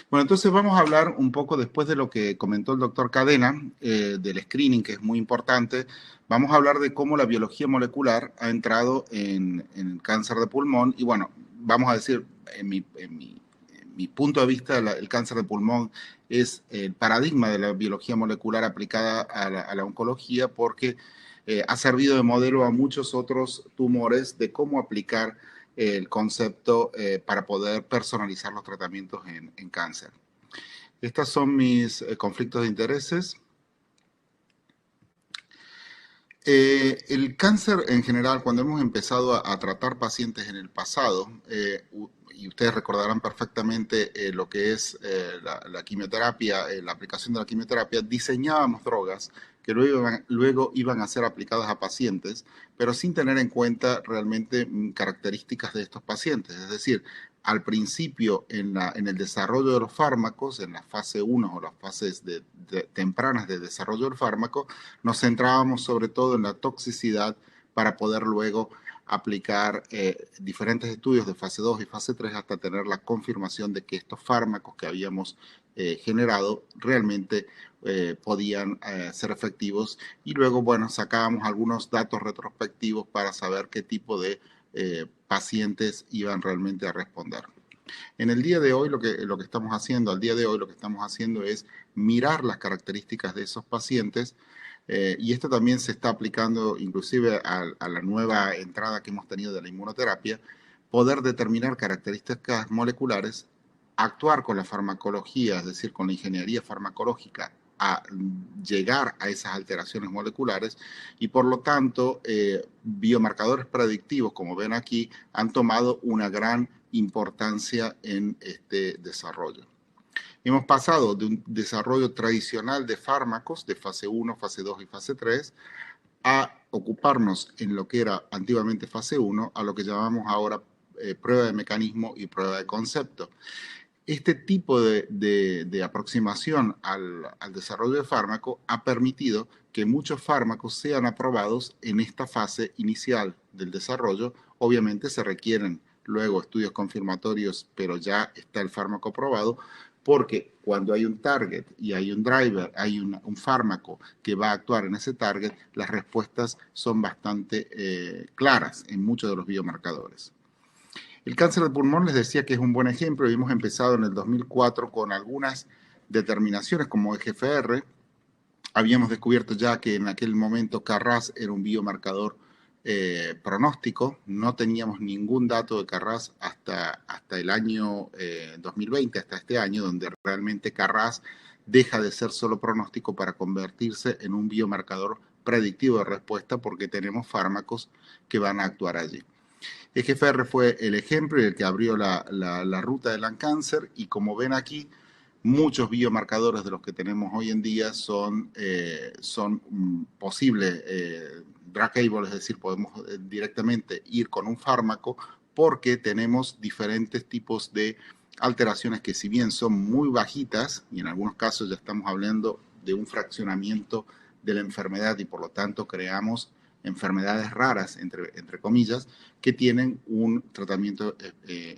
Bueno, entonces vamos a hablar un poco después de lo que comentó el doctor Cadena, del screening, que es muy importante. Vamos a hablar de cómo la biología molecular ha entrado en el cáncer de pulmón. Y bueno, vamos a decir, en mi punto de vista, el cáncer de pulmón es el paradigma de la biología molecular aplicada a la oncología, porque ha servido de modelo a muchos otros tumores de cómo aplicar el concepto para poder personalizar los tratamientos en cáncer. Estos son mis conflictos de intereses. El cáncer en general, cuando hemos empezado a tratar pacientes en el pasado, y ustedes recordarán perfectamente lo que es la quimioterapia, la aplicación de la quimioterapia, diseñábamos drogas que luego iban a ser aplicadas a pacientes, pero sin tener en cuenta realmente características de estos pacientes. Es decir, al principio en el desarrollo de los fármacos, en la fase 1 o las fases tempranas de desarrollo del fármaco, nos centrábamos sobre todo en la toxicidad para poder luego aplicar diferentes estudios de fase 2 y fase 3 hasta tener la confirmación de que estos fármacos que habíamos generado realmente podían ser efectivos, y luego, bueno, sacábamos algunos datos retrospectivos para saber qué tipo de pacientes iban realmente a responder. En el día de hoy lo que estamos haciendo, es mirar las características de esos pacientes, y esto también se está aplicando inclusive a la nueva entrada que hemos tenido de la inmunoterapia, poder determinar características moleculares, actuar con la farmacología, es decir, con la ingeniería farmacológica, a llegar a esas alteraciones moleculares, y por lo tanto biomarcadores predictivos, como ven aquí, han tomado una gran importancia en este desarrollo. Hemos pasado de un desarrollo tradicional de fármacos de fase 1, fase 2 y fase 3 a ocuparnos en lo que era antiguamente fase 1 a lo que llamamos ahora prueba de mecanismo y prueba de concepto. Este tipo de aproximación al desarrollo de fármaco ha permitido que muchos fármacos sean aprobados en esta fase inicial del desarrollo. Obviamente se requieren luego estudios confirmatorios, pero ya está el fármaco aprobado, porque cuando hay un target y hay un driver, hay un fármaco que va a actuar en ese target, las respuestas son bastante claras en muchos de los biomarcadores. El cáncer de pulmón les decía que es un buen ejemplo, y hemos empezado en el 2004 con algunas determinaciones como EGFR. Habíamos descubierto ya que en aquel momento KRAS era un biomarcador pronóstico. No teníamos ningún dato de KRAS hasta el año 2020, hasta este año, donde realmente KRAS deja de ser solo pronóstico para convertirse en un biomarcador predictivo de respuesta, porque tenemos fármacos que van a actuar allí. EGFR fue el ejemplo y el que abrió la ruta del lung cancer, y como ven aquí, muchos biomarcadores de los que tenemos hoy en día son posibles drugable, es decir, podemos directamente ir con un fármaco, porque tenemos diferentes tipos de alteraciones que, si bien son muy bajitas, y en algunos casos ya estamos hablando de un fraccionamiento de la enfermedad, y por lo tanto creamos enfermedades raras, entre comillas, que tienen un tratamiento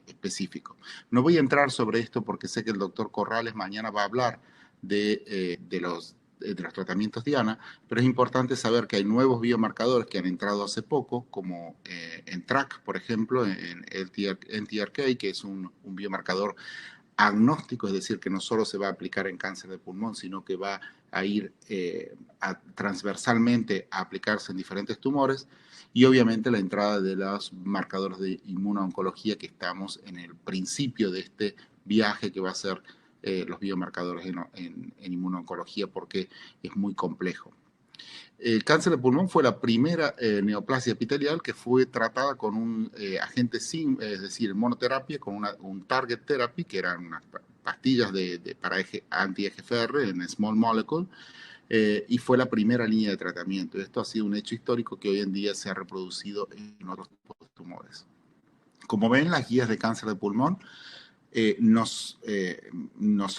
específico. No voy a entrar sobre esto porque sé que el doctor Corrales mañana va a hablar de los tratamientos Diana, pero es importante saber que hay nuevos biomarcadores que han entrado hace poco, como en TRAC, por ejemplo, en NTRK, que es un biomarcador agnóstico, es decir, que no solo se va a aplicar en cáncer de pulmón, sino que va a ir transversalmente a aplicarse en diferentes tumores, y obviamente la entrada de los marcadores de inmunooncología, que estamos en el principio de este viaje que va a ser los biomarcadores en inmunooncología, porque es muy complejo. El cáncer de pulmón fue la primera neoplasia epitelial que fue tratada con un agente es decir, monoterapia, con un target therapy, que eran unas pastillas para anti-EGFR en small molecule, y fue la primera línea de tratamiento. Esto ha sido un hecho histórico que hoy en día se ha reproducido en otros tipos de tumores. Como ven, las guías de cáncer de pulmón nos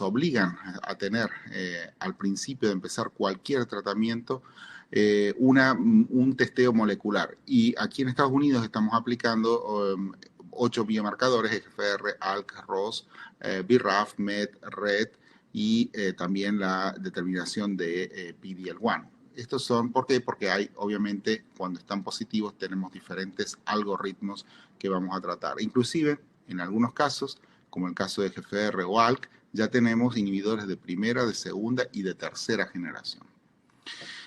obligan a tener al principio de empezar cualquier tratamiento un testeo molecular. Y aquí en Estados Unidos estamos aplicando 8 biomarcadores: EGFR, ALK, ROS, BRAF, MET, RET, y también la determinación de PD-L1. Estos son, ¿por qué? Porque hay, obviamente, cuando están positivos, tenemos diferentes algoritmos que vamos a tratar. Inclusive, en algunos casos, como el caso de EGFR o ALK, ya tenemos inhibidores de primera, de segunda y de tercera generación.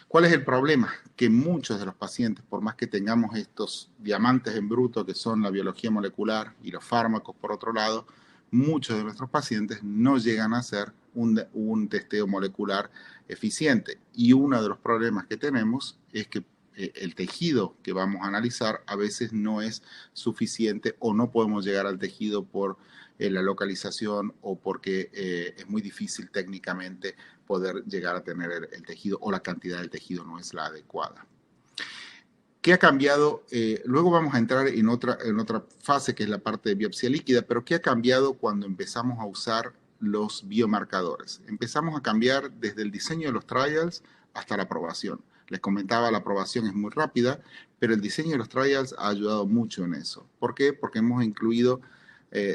¿Cuál es el problema? Que muchos de los pacientes, por más que tengamos estos diamantes en bruto, que son la biología molecular y los fármacos por otro lado, muchos de nuestros pacientes no llegan a hacer un testeo molecular eficiente. Y uno de los problemas que tenemos es que el tejido que vamos a analizar a veces no es suficiente, o no podemos llegar al tejido por la localización, o porque es muy difícil técnicamente poder llegar a tener el tejido, o la cantidad del tejido no es la adecuada. ¿Qué ha cambiado? Luego vamos a entrar en otra fase, que es la parte de biopsia líquida, pero ¿qué ha cambiado cuando empezamos a usar los biomarcadores? Empezamos a cambiar desde el diseño de los trials hasta la aprobación. Les comentaba, la aprobación es muy rápida, pero el diseño de los trials ha ayudado mucho en eso. ¿Por qué? Porque hemos incluido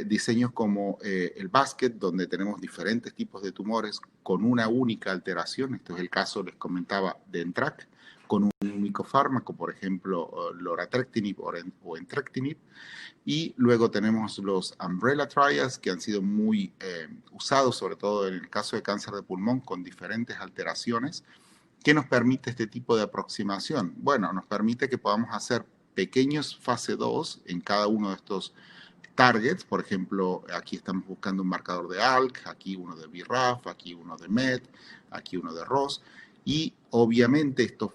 diseños como el basket, donde tenemos diferentes tipos de tumores con una única alteración. Esto es el caso, les comentaba, de ENTRAC, con un único fármaco, por ejemplo, loratrectinib o entrectinib. Y luego tenemos los umbrella trials, que han sido muy usados, sobre todo en el caso de cáncer de pulmón, con diferentes alteraciones. ¿Qué nos permite este tipo de aproximación? Bueno, nos permite que podamos hacer pequeños fase 2 en cada uno de estos targets. Por ejemplo, aquí estamos buscando un marcador de ALK, aquí uno de BRAF, aquí uno de MET, aquí uno de ROS. Y obviamente estos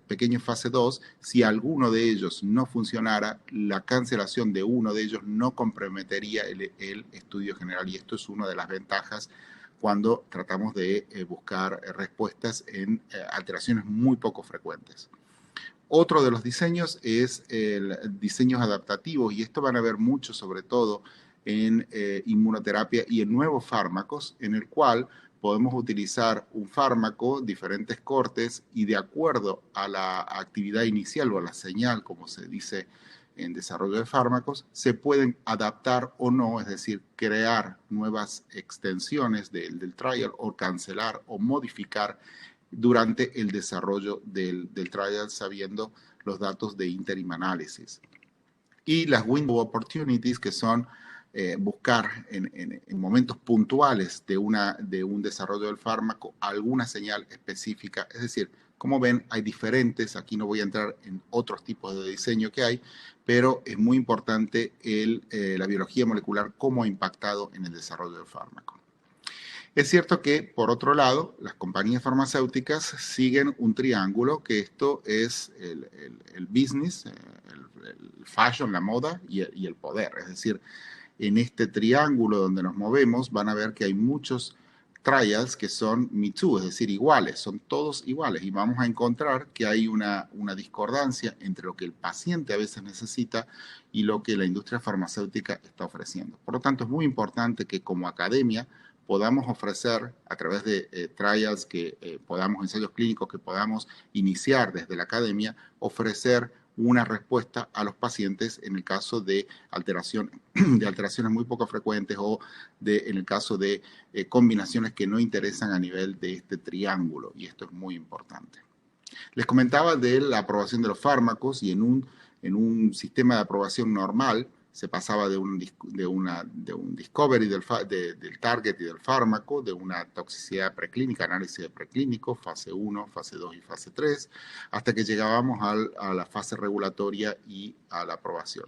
pequeños fase 2, si alguno de ellos no funcionara, la cancelación de uno de ellos no comprometería el estudio general. Y esto es una de las ventajas cuando tratamos de buscar respuestas en alteraciones muy poco frecuentes. Otro de los diseños es diseños adaptativos, y esto van a ver mucho, sobre todo en inmunoterapia y en nuevos fármacos, en el cual podemos utilizar un fármaco, diferentes cortes, y de acuerdo a la actividad inicial o a la señal, como se dice en desarrollo de fármacos, se pueden adaptar o no, es decir, crear nuevas extensiones del trial, o cancelar o modificar durante el desarrollo del trial, sabiendo los datos de interim análisis. Y las window opportunities, que son buscar en momentos puntuales de un desarrollo del fármaco alguna señal específica. Es decir, como ven, hay diferentes, aquí no voy a entrar en otros tipos de diseño que hay, pero es muy importante la biología molecular, cómo ha impactado en el desarrollo del fármaco. Es cierto que, por otro lado, las compañías farmacéuticas siguen un triángulo, que esto es el business, el fashion, la moda y el poder. Es decir, en este triángulo donde nos movemos van a ver que hay muchos trials que son me too, es decir, iguales, son todos iguales, y vamos a encontrar que hay una discordancia entre lo que el paciente a veces necesita y lo que la industria farmacéutica está ofreciendo. Por lo tanto, es muy importante que como academia podamos ofrecer a través de trials, ensayos clínicos que podamos iniciar desde la academia, ofrecer una respuesta a los pacientes en el caso de alteraciones muy poco frecuentes o en el caso de combinaciones que no interesan a nivel de este triángulo, y esto es muy importante. Les comentaba de la aprobación de los fármacos, y en un sistema de aprobación normal se pasaba de un discovery del target y del fármaco, de una toxicidad preclínica, análisis de preclínico, fase 1, fase 2 y fase 3, hasta que llegábamos a la fase regulatoria y a la aprobación.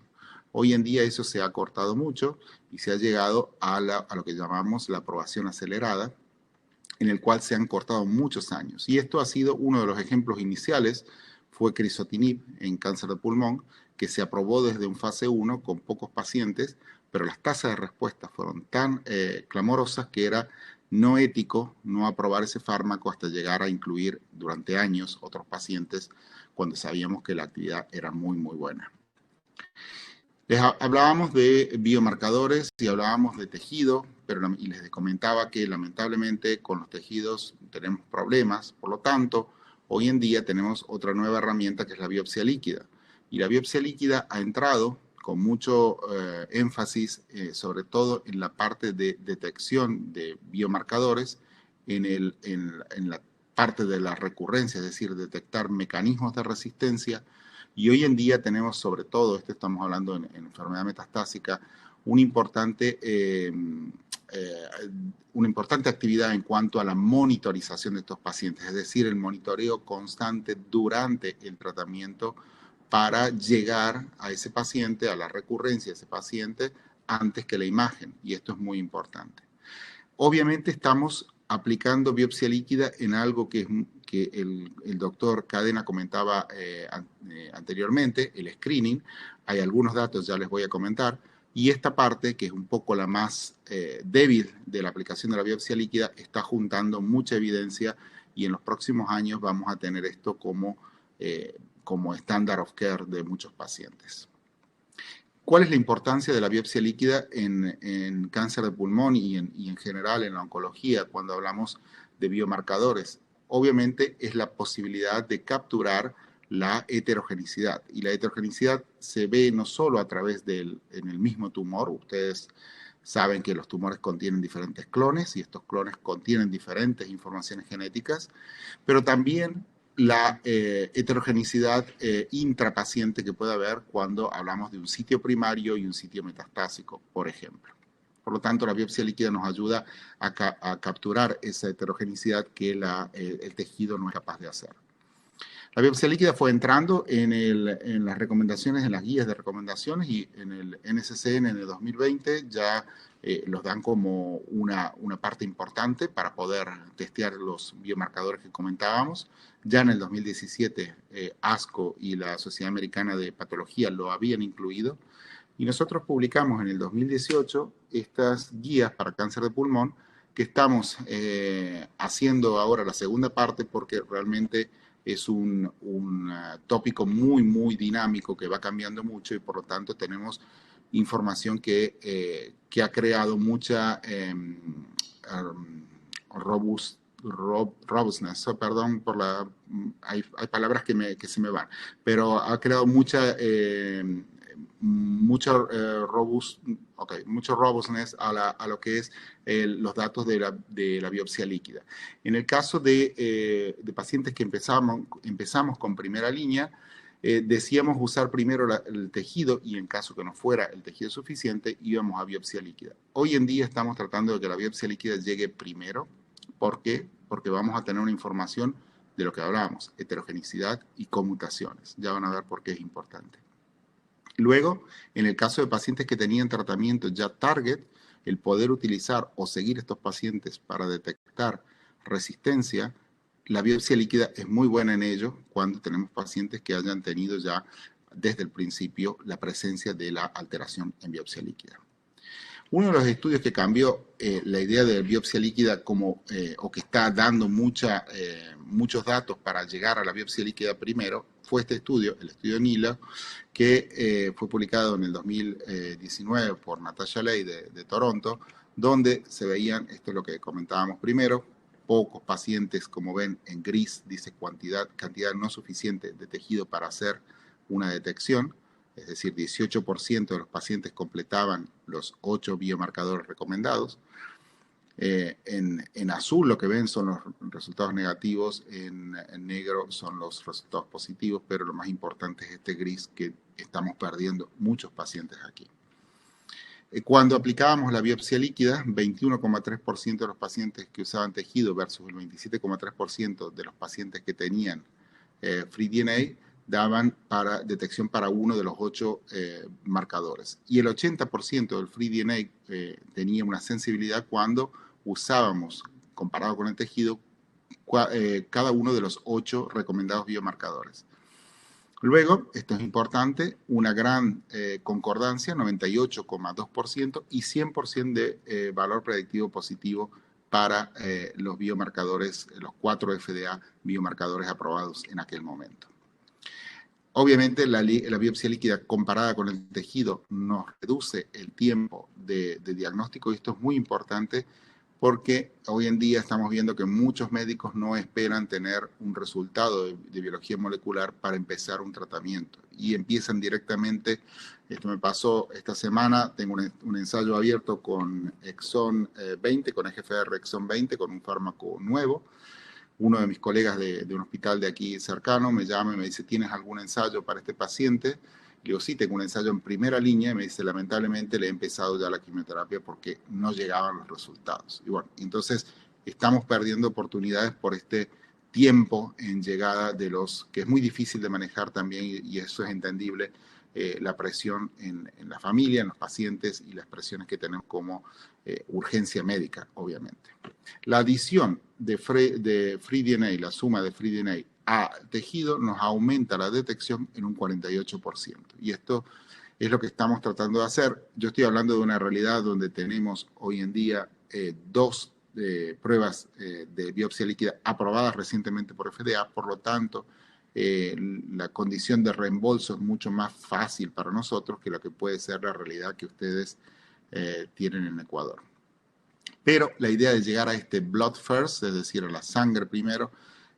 Hoy en día eso se ha cortado mucho y se ha llegado a lo que llamamos la aprobación acelerada, en el cual se han cortado muchos años. Y esto ha sido uno de los ejemplos iniciales, fue crizotinib en cáncer de pulmón, que se aprobó desde un fase 1 con pocos pacientes, pero las tasas de respuesta fueron tan clamorosas que era no ético no aprobar ese fármaco hasta llegar a incluir durante años otros pacientes cuando sabíamos que la actividad era muy, muy buena. Hablábamos de biomarcadores y hablábamos de tejido, y les comentaba que lamentablemente con los tejidos tenemos problemas, por lo tanto, hoy en día tenemos otra nueva herramienta que es la biopsia líquida. Y la biopsia líquida ha entrado con mucho énfasis, sobre todo en la parte de detección de biomarcadores, en la parte de la recurrencia, es decir, detectar mecanismos de resistencia. Y hoy en día tenemos, sobre todo, estamos hablando en enfermedad metastásica, una importante actividad en cuanto a la monitorización de estos pacientes, es decir, el monitoreo constante durante el tratamiento para llegar a ese paciente, a la recurrencia de ese paciente, antes que la imagen, y esto es muy importante. Obviamente estamos aplicando biopsia líquida en algo que el doctor Cadena comentaba anteriormente, el screening. Hay algunos datos, ya les voy a comentar, y esta parte, que es un poco la más débil de la aplicación de la biopsia líquida, está juntando mucha evidencia, y en los próximos años vamos a tener esto como estándar of care de muchos pacientes. ¿Cuál es la importancia de la biopsia líquida en cáncer de pulmón y en general en la oncología cuando hablamos de biomarcadores? Obviamente es la posibilidad de capturar la heterogeneidad, y la heterogeneidad se ve no solo a través en el mismo tumor. Ustedes saben que los tumores contienen diferentes clones y estos clones contienen diferentes informaciones genéticas, pero también la heterogeneidad intrapaciente que puede haber cuando hablamos de un sitio primario y un sitio metastásico, por ejemplo. Por lo tanto, la biopsia líquida nos ayuda a capturar esa heterogeneidad que el tejido no es capaz de hacer. La biopsia líquida fue entrando en las recomendaciones, en las guías de recomendaciones, y en el NCCN en el 2020 ya los dan como una parte importante para poder testear los biomarcadores que comentábamos. Ya en el 2017 ASCO y la Sociedad Americana de Patología lo habían incluido, y nosotros publicamos en el 2018 estas guías para cáncer de pulmón, que estamos haciendo ahora la segunda parte, porque realmente es un tópico muy, muy dinámico que va cambiando mucho, y por lo tanto tenemos información que ha creado mucha robustness, perdón por hay palabras que se me van, pero ha creado mucha robustness a lo que es los datos de la biopsia líquida. En el caso de pacientes que empezamos con primera línea, decíamos usar primero el tejido y en caso que no fuera el tejido suficiente, íbamos a biopsia líquida. Hoy en día estamos tratando de que la biopsia líquida llegue primero. ¿Por qué? Porque vamos a tener una información de lo que hablábamos, heterogenicidad y conmutaciones. Ya van a ver por qué es importante. Luego, en el caso de pacientes que tenían tratamiento ya target, el poder utilizar o seguir estos pacientes para detectar resistencia, la biopsia líquida es muy buena en ello cuando tenemos pacientes que hayan tenido ya desde el principio la presencia de la alteración en biopsia líquida. Uno de los estudios que cambió la idea de biopsia líquida o que está dando muchos datos para llegar a la biopsia líquida primero fue este estudio, el estudio NILA, que fue publicado en el 2019 por Natasha Ley de Toronto, donde se veían, esto es lo que comentábamos primero, pocos pacientes, como ven en gris, dice cantidad no suficiente de tejido para hacer una detección, es decir, 18% de los pacientes completaban los 8 biomarcadores recomendados. En azul lo que ven son los resultados negativos, en negro son los resultados positivos, pero lo más importante es este gris, que estamos perdiendo muchos pacientes aquí. Cuando aplicábamos la biopsia líquida, 21,3% de los pacientes que usaban tejido versus el 27,3% de los pacientes que tenían free DNA daban detección para uno de los 8 marcadores. Y el 80% del free DNA tenía una sensibilidad cuando usábamos, comparado con el tejido, cada uno de los 8 recomendados biomarcadores. Luego, esto es importante, una gran concordancia, 98,2% y 100% de valor predictivo positivo para los biomarcadores, los 4 FDA biomarcadores aprobados en aquel momento. Obviamente, la biopsia líquida comparada con el tejido nos reduce el tiempo de diagnóstico, y esto es muy importante porque hoy en día estamos viendo que muchos médicos no esperan tener un resultado de biología molecular para empezar un tratamiento y empiezan directamente. Esto me pasó esta semana, tengo un ensayo abierto con exon 20, con EGFR exon 20, con un fármaco nuevo. Uno de mis colegas de un hospital de aquí cercano me llama y me dice, ¿tienes algún ensayo para este paciente? Le digo, sí, tengo un ensayo en primera línea, y me dice, lamentablemente le he empezado ya la quimioterapia porque no llegaban los resultados. Y bueno, entonces estamos perdiendo oportunidades por este tiempo en llegada de que es muy difícil de manejar también, y eso es entendible, la presión en la familia, en los pacientes, y las presiones que tenemos como urgencia médica, obviamente. La adición de free DNA, la suma de free DNA a tejido, nos aumenta la detección en un 48%. Y esto es lo que estamos tratando de hacer. Yo estoy hablando de una realidad donde tenemos hoy en día 2 pruebas de biopsia líquida aprobadas recientemente por FDA, por lo tanto, la condición de reembolso es mucho más fácil para nosotros que lo que puede ser la realidad que ustedes tienen en Ecuador. Pero la idea de llegar a este blood first, es decir, a la sangre primero,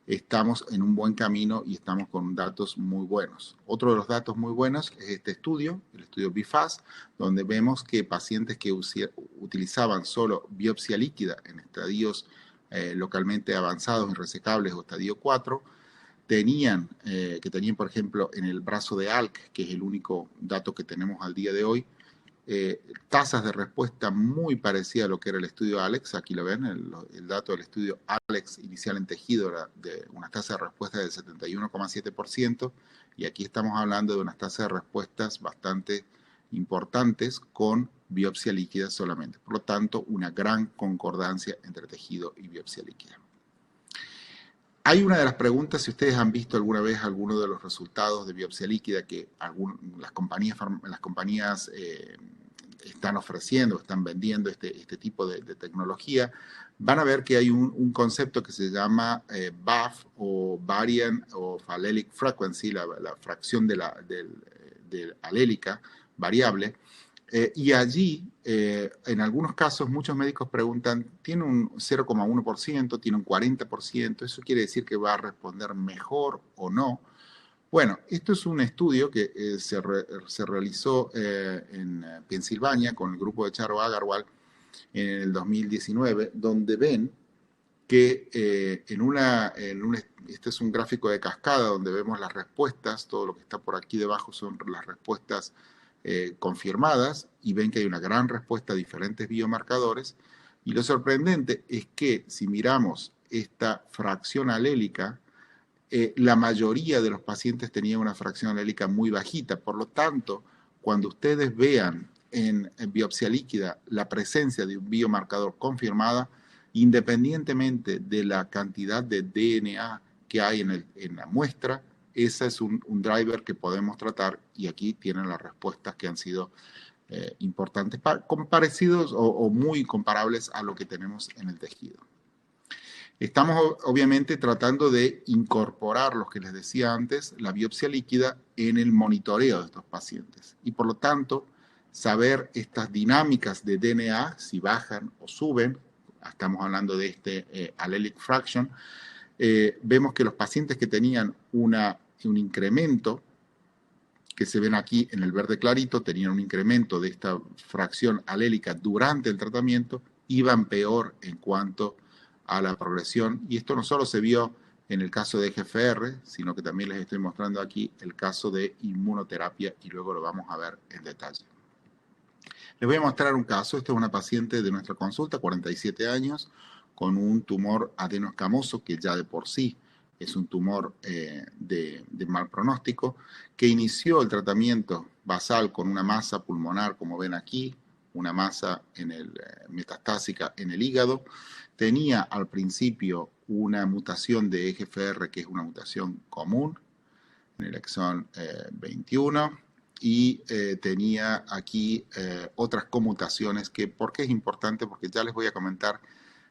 estamos en un buen camino y estamos con datos muy buenos. Otro de los datos muy buenos es este estudio, el estudio BFAST, donde vemos que pacientes que utilizaban solo biopsia líquida en estadios localmente avanzados, irresecables o estadio 4, tenían, por ejemplo, en el brazo de ALK, que es el único dato que tenemos al día de hoy, tasas de respuesta muy parecidas a lo que era el estudio ALEX. Aquí lo ven, el dato del estudio ALEX inicial en tejido era de una tasa de respuesta del 71,7%, y aquí estamos hablando de unas tasas de respuestas bastante importantes con biopsia líquida solamente. Por lo tanto, una gran concordancia entre tejido y biopsia líquida. Hay una de las preguntas, si ustedes han visto alguna vez alguno de los resultados de biopsia líquida que las compañías están ofreciendo, están vendiendo este tipo de tecnología, van a ver que hay un concepto que se llama VAF, o Variant of Allelic Frequency, la fracción de alélica variable. Y allí, en algunos casos, muchos médicos preguntan, ¿tiene un 0,1%, tiene un 40%? ¿Eso quiere decir que va a responder mejor o no? Bueno, esto es un estudio que se realizó en Pensilvania con el grupo de Charo Agarwal en el 2019, donde ven que este es un gráfico de cascada donde vemos las respuestas, todo lo que está por aquí debajo son las respuestas confirmadas, y ven que hay una gran respuesta a diferentes biomarcadores, y lo sorprendente es que si miramos esta fracción alélica, la mayoría de los pacientes tenían una fracción alélica muy bajita. Por lo tanto, cuando ustedes vean en biopsia líquida la presencia de un biomarcador confirmada, independientemente de la cantidad de DNA que hay en la muestra, ese es un driver que podemos tratar, y aquí tienen las respuestas que han sido importantes, parecidos o muy comparables a lo que tenemos en el tejido. Estamos obviamente tratando de incorporar, lo que les decía antes, la biopsia líquida en el monitoreo de estos pacientes. Y por lo tanto, saber estas dinámicas de DNA, si bajan o suben, estamos hablando de este allelic fraction, vemos que los pacientes que tenían un incremento, que se ven aquí en el verde clarito, tenían un incremento de esta fracción alélica durante el tratamiento, iban peor en cuanto a la progresión, y esto no solo se vio en el caso de EGFR, sino que también les estoy mostrando aquí el caso de inmunoterapia, y luego lo vamos a ver en detalle. Les voy a mostrar un caso. Esta es una paciente de nuestra consulta, 47 años, con un tumor adenoescamoso, que ya de por sí es un tumor de mal pronóstico, que inició el tratamiento basal con una masa pulmonar, como ven aquí, una masa metastásica en el hígado. Tenía al principio una mutación de EGFR, que es una mutación común, en el exón 21, y tenía aquí otras conmutaciones. ¿Por qué es importante? Porque ya les voy a comentar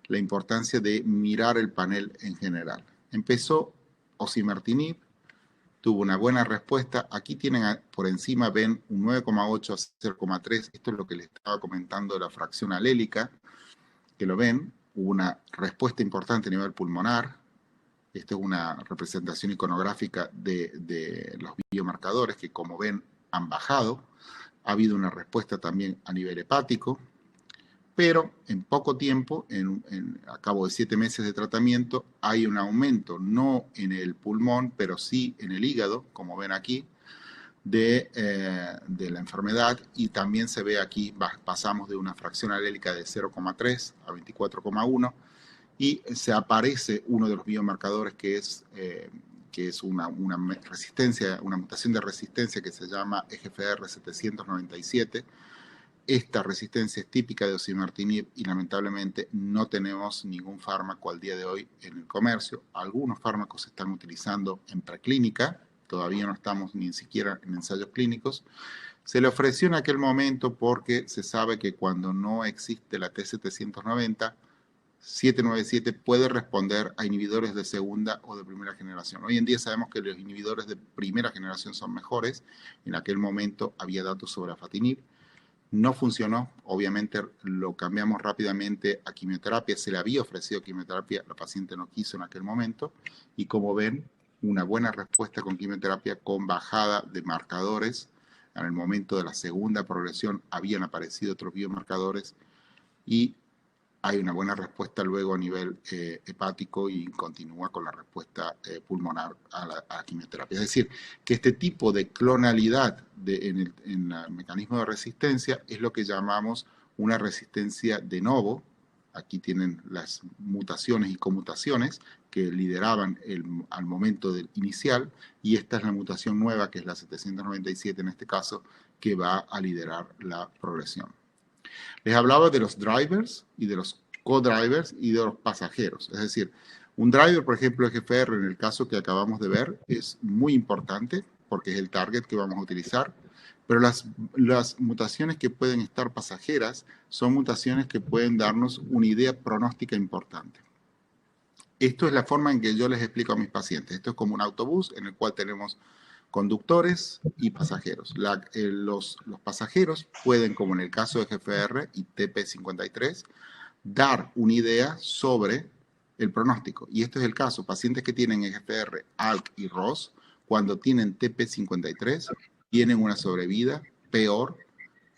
la importancia de mirar el panel en general. Empezó osimertinib, tuvo una buena respuesta. Aquí tienen por encima, ven un 9,8 a 0,3. Esto es lo que les estaba comentando de la fracción alélica, que lo ven. Hubo una respuesta importante a nivel pulmonar. Esta es una representación iconográfica de los biomarcadores que, como ven, han bajado. Ha habido una respuesta también a nivel hepático, pero en poco tiempo, a cabo de 7 meses de tratamiento, hay un aumento, no en el pulmón, pero sí en el hígado, como ven aquí, de la enfermedad, y también se ve aquí, pasamos de una fracción alélica de 0,3 a 24,1, y se aparece uno de los biomarcadores que es una resistencia, una mutación de resistencia que se llama EGFR 797. Esta resistencia es típica de osimertinib, y lamentablemente no tenemos ningún fármaco al día de hoy en el comercio. Algunos fármacos se están utilizando en preclínica, todavía no estamos ni siquiera en ensayos clínicos. Se le ofreció en aquel momento porque se sabe que cuando no existe la T790, 797 puede responder a inhibidores de segunda o de primera generación. Hoy en día sabemos que los inhibidores de primera generación son mejores. En aquel momento había datos sobre afatinib. No funcionó, obviamente lo cambiamos rápidamente a quimioterapia. Se le había ofrecido quimioterapia, la paciente no quiso en aquel momento, y como ven, una buena respuesta con quimioterapia con bajada de marcadores. En el momento de la segunda progresión habían aparecido otros biomarcadores, y hay una buena respuesta luego a nivel hepático, y continúa con la respuesta pulmonar a la quimioterapia. Es decir, que este tipo de clonalidad en el mecanismo de resistencia es lo que llamamos una resistencia de novo. Aquí tienen las mutaciones y conmutaciones que lideraban al momento del inicial, y esta es la mutación nueva, que es la 797 en este caso, que va a liderar la progresión. Les hablaba de los drivers y de los co-drivers y de los pasajeros. Es decir, un driver, por ejemplo, EGFR, en el caso que acabamos de ver, es muy importante porque es el target que vamos a utilizar, pero las mutaciones que pueden estar pasajeras son mutaciones que pueden darnos una idea pronóstica importante. Esto es la forma en que yo les explico a mis pacientes. Esto es como un autobús en el cual tenemos conductores y pasajeros. Los pasajeros pueden, como en el caso de EGFR y TP53, dar una idea sobre el pronóstico. Y este es el caso. Pacientes que tienen EGFR, ALK y ROS, cuando tienen TP53, tienen una sobrevida peor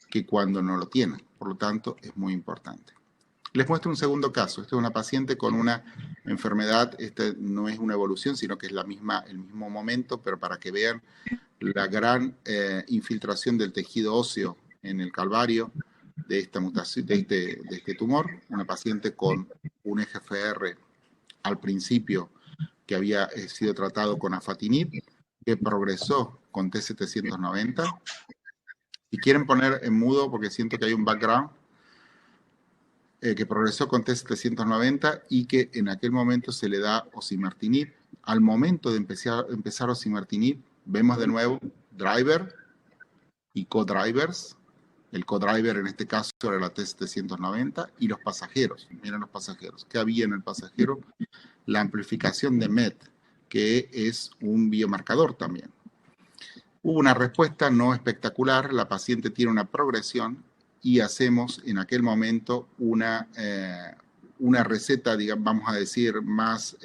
que cuando no lo tienen. Por lo tanto, es muy importante. Les muestro un segundo caso. Esta es una paciente con una enfermedad, esta no es una evolución, sino que es el mismo momento, pero para que vean la gran infiltración del tejido óseo en el calvario de esta mutación, de este tumor. Una paciente con un EGFR al principio que había sido tratado con afatinib, que progresó con T790. Si quieren poner en mudo, porque siento que hay un background, que progresó con T790 y que en aquel momento se le da osimertinib. Al momento de empezar osimertinib, vemos de nuevo driver y co-drivers. El co-driver en este caso era la T790 y los pasajeros. Miren los pasajeros. ¿Qué había en el pasajero? La amplificación de MET, que es un biomarcador también. Hubo una respuesta no espectacular, la paciente tiene una progresión y hacemos en aquel momento una receta, digamos, vamos a decir, más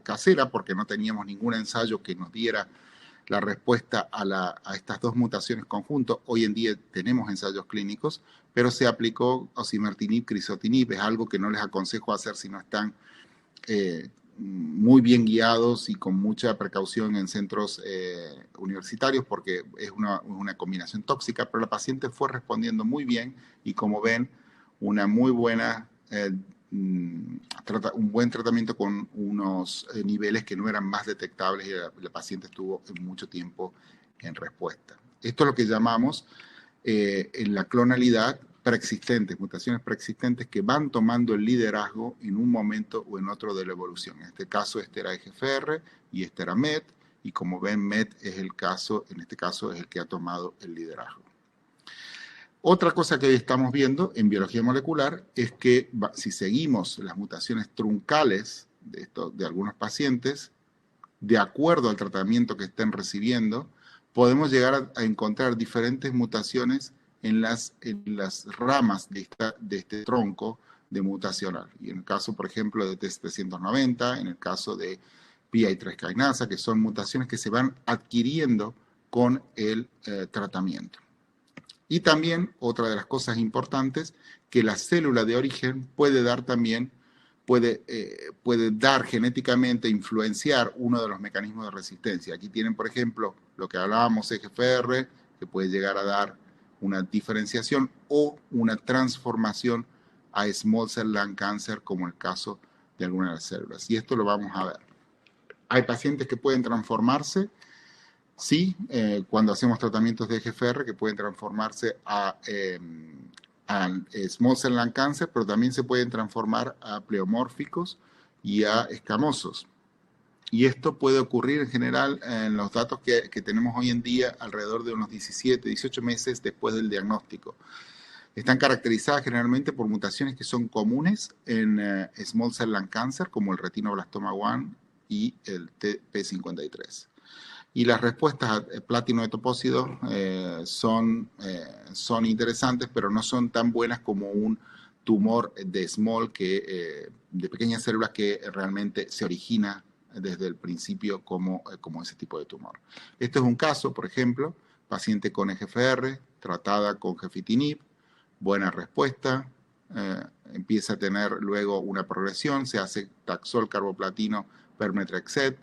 casera, porque no teníamos ningún ensayo que nos diera la respuesta a estas dos mutaciones conjuntos. Hoy en día tenemos ensayos clínicos, pero se aplicó osimertinib, crizotinib. Es algo que no les aconsejo hacer si no están muy bien guiados y con mucha precaución en centros universitarios, porque es una combinación tóxica, pero la paciente fue respondiendo muy bien y, como ven, una muy buena, un buen tratamiento con unos niveles que no eran más detectables y la paciente estuvo mucho tiempo en respuesta. Esto es lo que llamamos en la clonalidad preexistentes, mutaciones preexistentes que van tomando el liderazgo en un momento o en otro de la evolución. En este caso, este era EGFR y este era MET, y como ven, MET es el caso, en este caso es el que ha tomado el liderazgo. Otra cosa que estamos viendo en biología molecular es que si seguimos las mutaciones truncales de algunos pacientes, de acuerdo al tratamiento que estén recibiendo, podemos llegar a encontrar diferentes mutaciones en las ramas de este tronco de mutacional. Y en el caso, por ejemplo, de T790, en el caso de PI3 kinasa, que son mutaciones que se van adquiriendo con el tratamiento. Y también, otra de las cosas importantes, que la célula de origen puede dar también, puede dar genéticamente, influenciar uno de los mecanismos de resistencia. Aquí tienen, por ejemplo, lo que hablábamos, EGFR, que puede llegar a dar una diferenciación o una transformación a small cell lung cancer, como el caso de algunas de las células. Y esto lo vamos a ver. Hay pacientes que pueden transformarse, sí, cuando hacemos tratamientos de EGFR, que pueden transformarse a small cell lung cancer, pero también se pueden transformar a pleomórficos y a escamosos. Y esto puede ocurrir en general en los datos que tenemos hoy en día alrededor de unos 17, 18 meses después del diagnóstico. Están caracterizadas generalmente por mutaciones que son comunes en small cell lung cancer, como el retinoblastoma 1 y el TP53. Y las respuestas a platino etopósido son interesantes, pero no son tan buenas como un tumor de small, de pequeñas células que realmente se origina desde el principio como ese tipo de tumor. Este es un caso, por ejemplo, paciente con EGFR, tratada con gefitinib, buena respuesta, empieza a tener luego una progresión, se hace Taxol, carboplatino, permetrexed.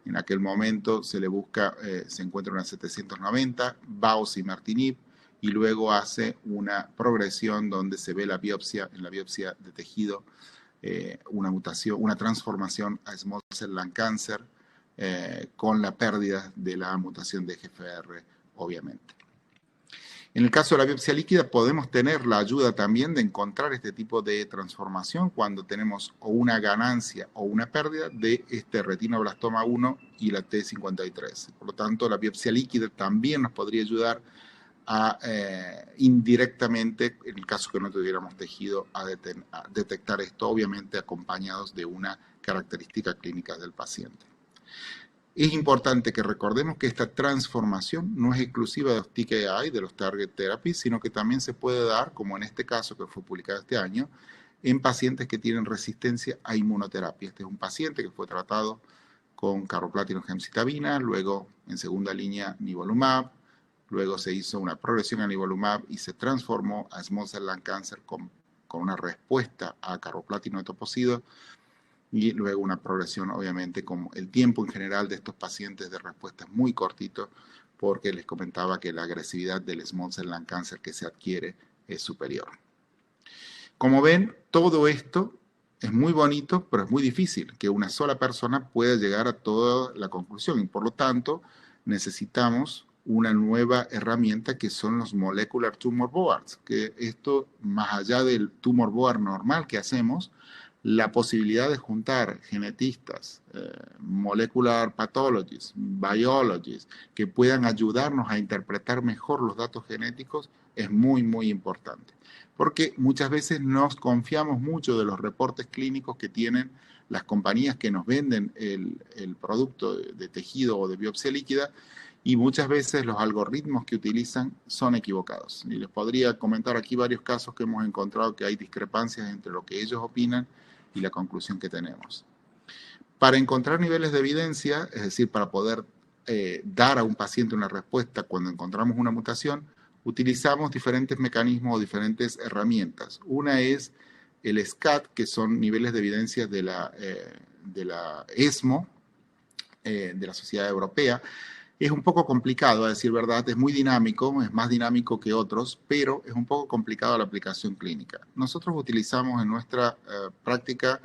En aquel momento se le busca, se encuentra una 790, va osimertinib y luego hace una progresión donde se ve en la biopsia de tejido, una mutación, una transformación a small cell lung cancer con la pérdida de la mutación de EGFR, obviamente. En el caso de la biopsia líquida podemos tener la ayuda también de encontrar este tipo de transformación cuando tenemos o una ganancia o una pérdida de este retinoblastoma 1 y la T53. Por lo tanto, la biopsia líquida también nos podría ayudar a indirectamente, en el caso que no tuviéramos tejido, a detectar esto, obviamente acompañados de una característica clínica del paciente. Es importante que recordemos que esta transformación no es exclusiva de los TKI, de los Target Therapies, sino que también se puede dar, como en este caso que fue publicado este año, en pacientes que tienen resistencia a inmunoterapia. Este es un paciente que fue tratado con carboplatin gemcitabina, luego en segunda línea nivolumab, luego se hizo una progresión a nivolumab y se transformó a small cell lung cancer con con una respuesta a carboplatino de toposído, y luego una progresión, obviamente, con el tiempo en general de estos pacientes de respuesta es muy cortito, porque les comentaba que la agresividad del small cell lung cancer que se adquiere es superior. Como ven, todo esto es muy bonito, pero es muy difícil que una sola persona pueda llegar a toda la conclusión, y por lo tanto necesitamos una nueva herramienta que son los Molecular Tumor Boards, que esto, más allá del tumor board normal que hacemos, la posibilidad de juntar genetistas, molecular pathologists, biologists, que puedan ayudarnos a interpretar mejor los datos genéticos es muy, muy importante. Porque muchas veces nos confiamos mucho de los reportes clínicos que tienen las compañías que nos venden el producto de tejido o de biopsia líquida, y muchas veces los algoritmos que utilizan son equivocados. Y les podría comentar aquí varios casos que hemos encontrado que hay discrepancias entre lo que ellos opinan y la conclusión que tenemos. Para encontrar niveles de evidencia, es decir, para poder dar a un paciente una respuesta cuando encontramos una mutación, utilizamos diferentes mecanismos o diferentes herramientas. Una es el SCAT, que son niveles de evidencia de la ESMO, de la Sociedad Europea. Es un poco complicado, a decir verdad, es muy dinámico, es más dinámico que otros, pero es un poco complicado la aplicación clínica. Nosotros utilizamos en nuestra práctica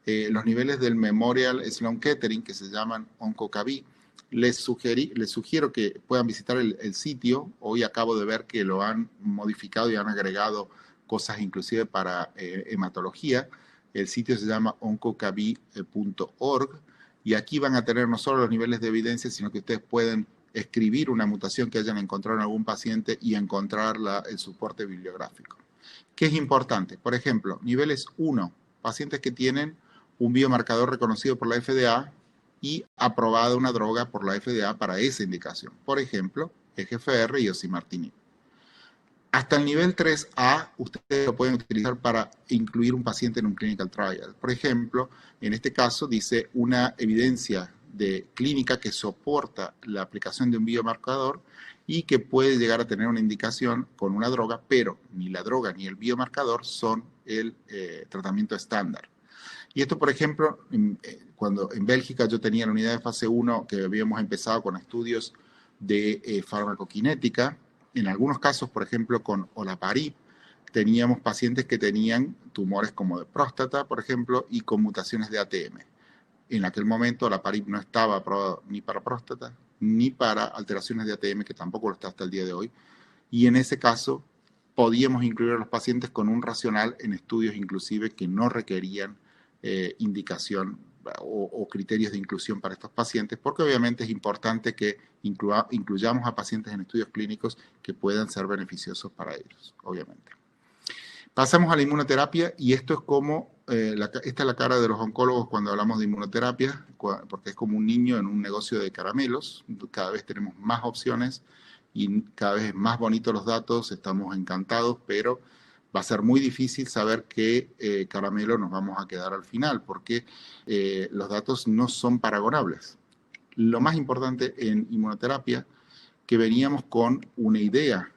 los niveles del Memorial Sloan Kettering, que se llaman OncoCavi. Les sugiero que puedan visitar el sitio. Hoy acabo de ver que lo han modificado y han agregado cosas inclusive para hematología. El sitio se llama oncocavi.org. Y aquí van a tener no solo los niveles de evidencia, sino que ustedes pueden escribir una mutación que hayan encontrado en algún paciente y encontrar el soporte bibliográfico. ¿Qué es importante? Por ejemplo, niveles 1, pacientes que tienen un biomarcador reconocido por la FDA y aprobada una droga por la FDA para esa indicación. Por ejemplo, EGFR y osimertinib. Hasta el nivel 3A, ustedes lo pueden utilizar para incluir un paciente en un clinical trial. Por ejemplo, en este caso dice una evidencia de clínica que soporta la aplicación de un biomarcador y que puede llegar a tener una indicación con una droga, pero ni la droga ni el biomarcador son el tratamiento estándar. Y esto, por ejemplo, cuando en Bélgica yo tenía la unidad de fase 1 que habíamos empezado con estudios de farmacokinética. En algunos casos, por ejemplo, con olaparib, teníamos pacientes que tenían tumores como de próstata, por ejemplo, y con mutaciones de ATM. En aquel momento, olaparib no estaba aprobado ni para próstata, ni para alteraciones de ATM, que tampoco lo está hasta el día de hoy. Y en ese caso, podíamos incluir a los pacientes con un racional en estudios inclusive que no requerían indicación o criterios de inclusión para estos pacientes, porque obviamente es importante que incluyamos a pacientes en estudios clínicos que puedan ser beneficiosos para ellos, obviamente. Pasamos a la inmunoterapia, y esto es como, esta es la cara de los oncólogos cuando hablamos de inmunoterapia, porque es como un niño en un negocio de caramelos. Cada vez tenemos más opciones y cada vez es más bonitos los datos, estamos encantados, pero va a ser muy difícil saber qué caramelo nos vamos a quedar al final, porque los datos no son paragonables. Lo más importante en inmunoterapia, que veníamos con una idea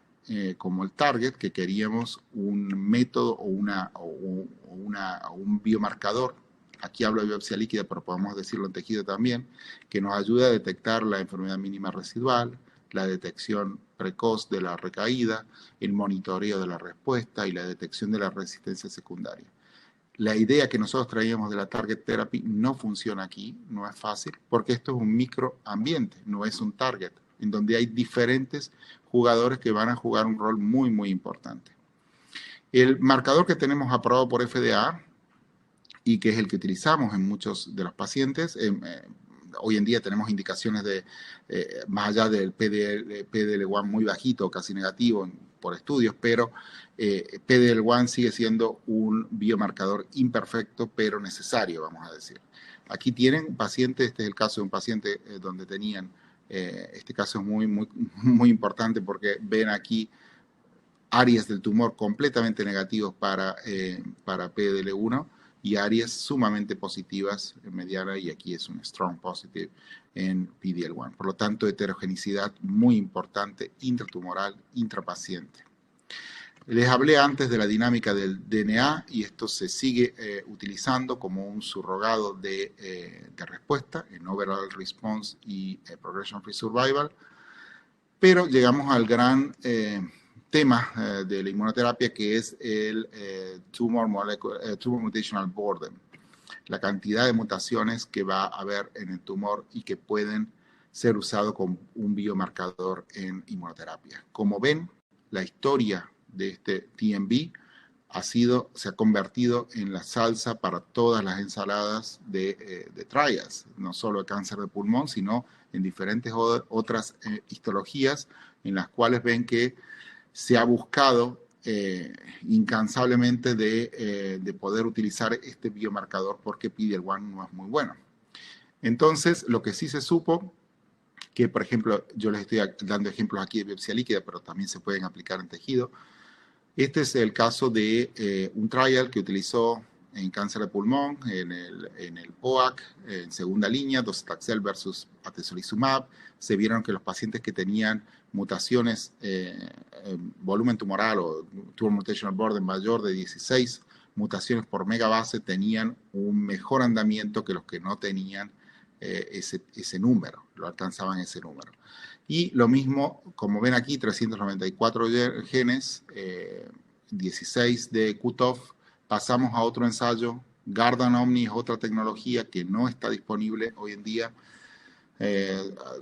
como el target, que queríamos un método o un biomarcador, aquí hablo de biopsia líquida, pero podemos decirlo en tejido también, que nos ayude a detectar la enfermedad mínima residual, la detección precoz de la recaída, el monitoreo de la respuesta y la detección de la resistencia secundaria. La idea que nosotros traíamos de la Target Therapy no funciona aquí, no es fácil, porque esto es un microambiente, no es un target, en donde hay diferentes jugadores que van a jugar un rol muy, muy importante. El marcador que tenemos aprobado por FDA, y que es el que utilizamos en muchos de los pacientes, hoy en día tenemos indicaciones de, más allá del PDL1 muy bajito, casi negativo por estudios, pero PDL1 sigue siendo un biomarcador imperfecto, pero necesario, vamos a decir. Aquí tienen un paciente, este es el caso de un paciente donde tenían, este caso es muy importante porque ven aquí áreas del tumor completamente negativos para PDL1, y áreas sumamente positivas en mediana, y aquí es un strong positive en PDL1. Por lo tanto, heterogenicidad muy importante, intratumoral, intrapaciente. Les hablé antes de la dinámica del DNA y esto se sigue utilizando como un surrogado de respuesta en Overall Response y Progression Free Survival, pero llegamos al gran tema de la inmunoterapia, que es el Tumor Mutational Burden, la cantidad de mutaciones que va a haber en el tumor y que pueden ser usados como un biomarcador en inmunoterapia. Como ven, la historia de este TMB se ha convertido en la salsa para todas las ensaladas de trials, no solo de cáncer de pulmón, sino en diferentes otras histologías en las cuales ven que se ha buscado incansablemente de poder utilizar este biomarcador porque PD-L1 no es muy bueno. Entonces, lo que sí se supo, que por ejemplo, yo les estoy dando ejemplos aquí de biopsia líquida, pero también se pueden aplicar en tejido. Este es el caso de un trial que utilizó en cáncer de pulmón, en el POAC, en segunda línea, docetaxel versus atezolizumab. Se vieron que los pacientes que tenían mutaciones, volumen tumoral o tumor mutational burden mayor de 16 mutaciones por megabase, tenían un mejor andamiento que los que no tenían ese número, lo alcanzaban ese número. Y lo mismo, como ven aquí, 394 genes, 16 de cutoff. Pasamos a otro ensayo. Guardant Omni es otra tecnología que no está disponible hoy en día,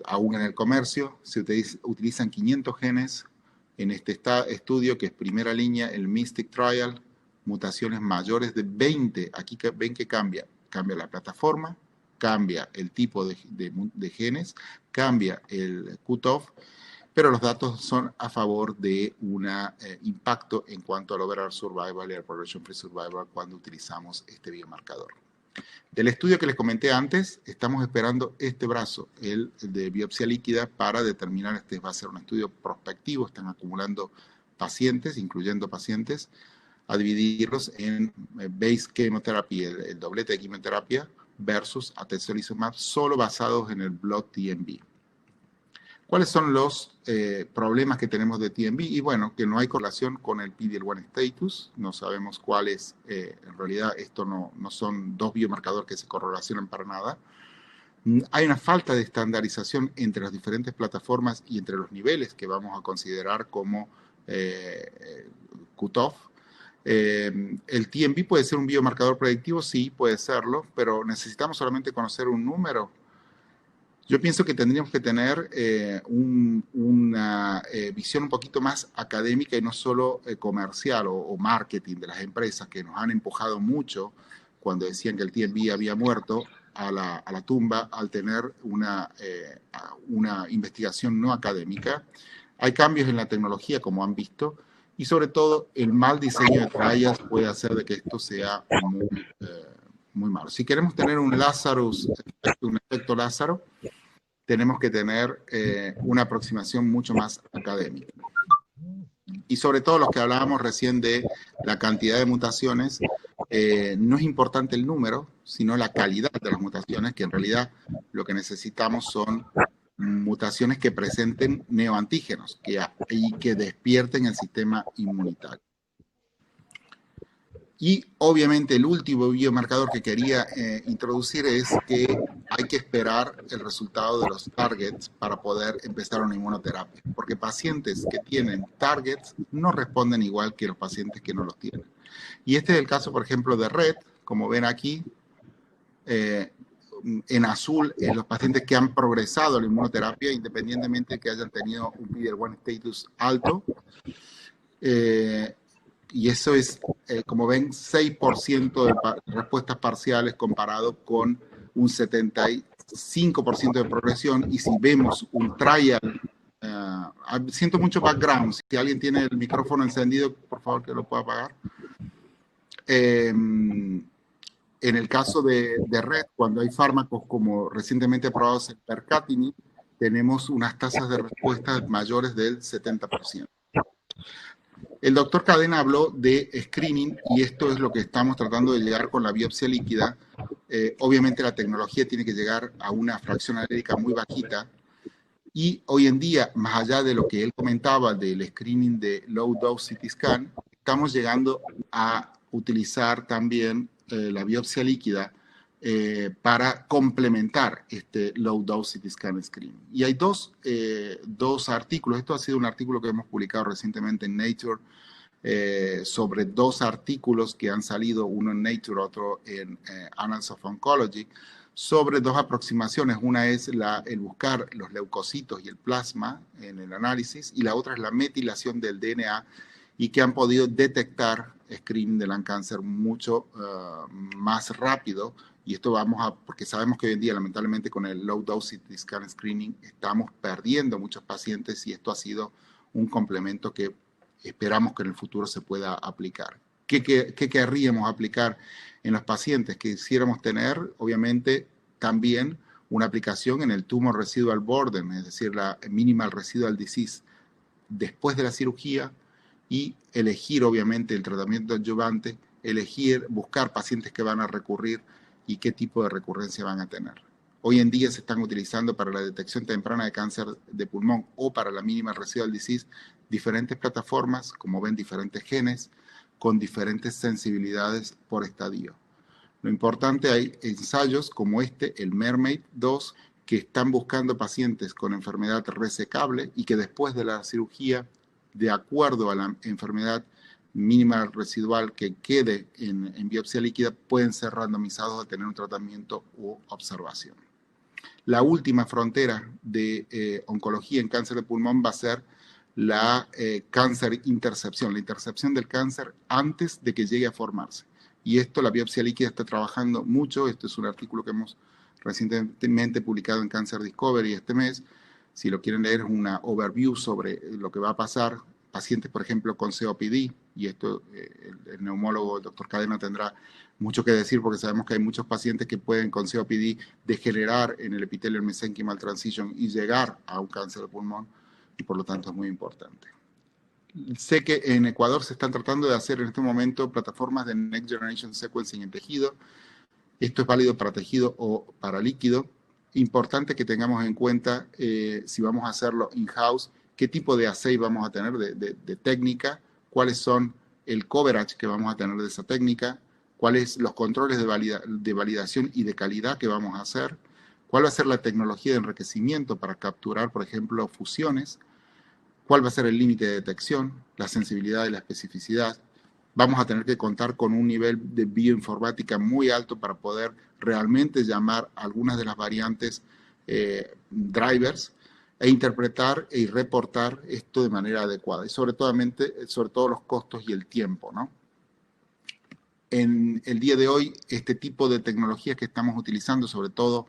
aún en el comercio. Se utilizan 500 genes en este estudio, que es primera línea, el MYSTIC Trial, mutaciones mayores de 20. Aquí ven que cambia la plataforma, cambia el tipo de genes, cambia el cutoff, pero los datos son a favor de un impacto en cuanto al overall survival y al progression free survival cuando utilizamos este biomarcador. Del estudio que les comenté antes, estamos esperando este brazo, el de biopsia líquida, para determinar, este va a ser un estudio prospectivo, están acumulando pacientes, incluyendo pacientes, a dividirlos en base chemotherapy, el doblete de quimioterapia, versus atezolizumab, solo basados en el blood TMB. ¿Cuáles son los problemas que tenemos de TMB? Y bueno, que no hay correlación con el PD-L1 status, no sabemos cuál es, en realidad esto no son dos biomarcadores que se correlacionan para nada. Hay una falta de estandarización entre las diferentes plataformas y entre los niveles que vamos a considerar como cutoff. ¿El TMB puede ser un biomarcador predictivo? Sí, puede serlo, pero necesitamos solamente conocer un número. Yo pienso que tendríamos que tener una visión un poquito más académica y no solo comercial o marketing de las empresas que nos han empujado mucho cuando decían que el TMB había muerto a la tumba al tener una investigación no académica. Hay cambios en la tecnología, como han visto, y sobre todo el mal diseño de trials puede hacer de que esto sea muy malo. Si queremos tener un efecto Lázaro, tenemos que tener una aproximación mucho más académica. Y sobre todo los que hablábamos recién de la cantidad de mutaciones, no es importante el número, sino la calidad de las mutaciones, que en realidad lo que necesitamos son mutaciones que presenten neoantígenos y que despierten el sistema inmunitario. Y obviamente el último biomarcador que quería introducir es que hay que esperar el resultado de los targets para poder empezar una inmunoterapia, porque pacientes que tienen targets no responden igual que los pacientes que no los tienen. Y este es el caso, por ejemplo, de RET, como ven aquí, en azul, los pacientes que han progresado a la inmunoterapia, independientemente de que hayan tenido un PD-L1 status alto. Y eso es, como ven, 6% de respuestas parciales comparado con un 75% de progresión. Y si vemos un trial, siento mucho background. Si alguien tiene el micrófono encendido, por favor que lo pueda apagar. En el caso de RED, cuando hay fármacos como recientemente aprobados el percatinib, tenemos unas tasas de respuesta mayores del 70%. El doctor Cadena habló de screening y esto es lo que estamos tratando de llegar con la biopsia líquida. Obviamente la tecnología tiene que llegar a una fracción alérica muy bajita Y hoy en día, más allá de lo que él comentaba del screening de low dose CT scan, estamos llegando a utilizar también la biopsia líquida para complementar este low dose CT scan screening. Y hay dos artículos. Esto ha sido un artículo que hemos publicado recientemente en Nature sobre dos artículos que han salido, uno en Nature, otro en Annals of Oncology, sobre dos aproximaciones. Una es el buscar los leucocitos y el plasma en el análisis, y la otra es la metilación del DNA, y que han podido detectar screening de lung cancer mucho más rápido. Y esto porque sabemos que hoy en día, lamentablemente, con el low dose CT scan screening estamos perdiendo muchos pacientes, y esto ha sido un complemento que esperamos que en el futuro se pueda aplicar. ¿Qué querríamos aplicar en los pacientes? Que quisiéramos tener, obviamente, también una aplicación en el tumor residual burden, es decir, la minimal residual disease después de la cirugía, y elegir, obviamente, el tratamiento adyuvante, buscar pacientes que van a recurrir y qué tipo de recurrencia van a tener. Hoy en día se están utilizando para la detección temprana de cáncer de pulmón o para la minimal residual disease diferentes plataformas, como ven, diferentes genes, con diferentes sensibilidades por estadio. Lo importante, hay ensayos como el MERMAID 2, que están buscando pacientes con enfermedad resecable y que después de la cirugía, de acuerdo a la enfermedad mínima residual que quede en biopsia líquida, pueden ser randomizados a tener un tratamiento u observación. La última frontera de oncología en cáncer de pulmón va a ser la cáncer intercepción, la intercepción del cáncer antes de que llegue a formarse. Y esto la biopsia líquida está trabajando mucho. Este es un artículo que hemos recientemente publicado en Cancer Discovery este mes. Si lo quieren leer, es una overview sobre lo que va a pasar. Pacientes, por ejemplo, con COPD, y esto el neumólogo, el doctor Cadena, tendrá mucho que decir, porque sabemos que hay muchos pacientes que pueden con COPD degenerar en el epitelio mesenquimal transition y llegar a un cáncer de pulmón, y por lo tanto es muy importante. Sé que en Ecuador se están tratando de hacer en este momento plataformas de Next Generation Sequencing en tejido. Esto es válido para tejido o para líquido. Importante que tengamos en cuenta, si vamos a hacerlo in-house, qué tipo de assay vamos a tener de técnica, cuáles son el coverage que vamos a tener de esa técnica, cuáles los controles de validación y de calidad que vamos a hacer, cuál va a ser la tecnología de enriquecimiento para capturar, por ejemplo, fusiones, cuál va a ser el límite de detección, la sensibilidad y la especificidad. Vamos a tener que contar con un nivel de bioinformática muy alto para poder realmente llamar algunas de las variantes drivers e interpretar y reportar esto de manera adecuada. Y sobre todo los costos y el tiempo, ¿no? En el día de hoy, este tipo de tecnologías que estamos utilizando, sobre todo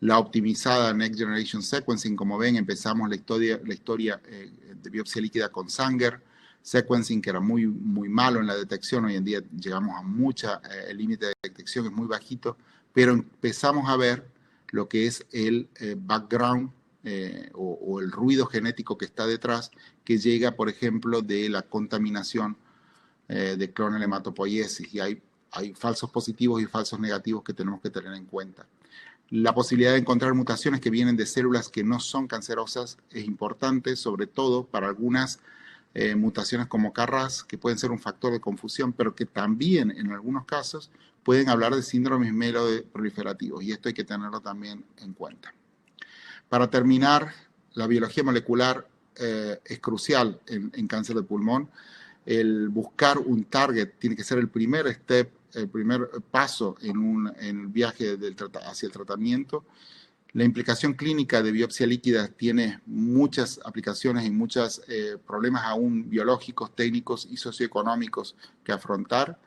la optimizada Next Generation Sequencing, como ven, empezamos la historia de biopsia líquida con Sanger Sequencing, que era muy, muy malo en la detección. Hoy en día llegamos a el límite de detección es muy bajito, pero empezamos a ver lo que es el background o el ruido genético que está detrás, que llega, por ejemplo, de la contaminación de clonal hematopoiesis, y hay falsos positivos y falsos negativos que tenemos que tener en cuenta. La posibilidad de encontrar mutaciones que vienen de células que no son cancerosas es importante, sobre todo para algunas mutaciones como KRAS, que pueden ser un factor de confusión, pero que también en algunos casos pueden hablar de síndromes mieloproliferativos, y esto hay que tenerlo también en cuenta. Para terminar, la biología molecular es crucial en cáncer de pulmón. El buscar un target tiene que ser el primer step, el primer paso en el viaje hacia el tratamiento. La implicación clínica de biopsia líquida tiene muchas aplicaciones y muchos problemas aún biológicos, técnicos y socioeconómicos que afrontar.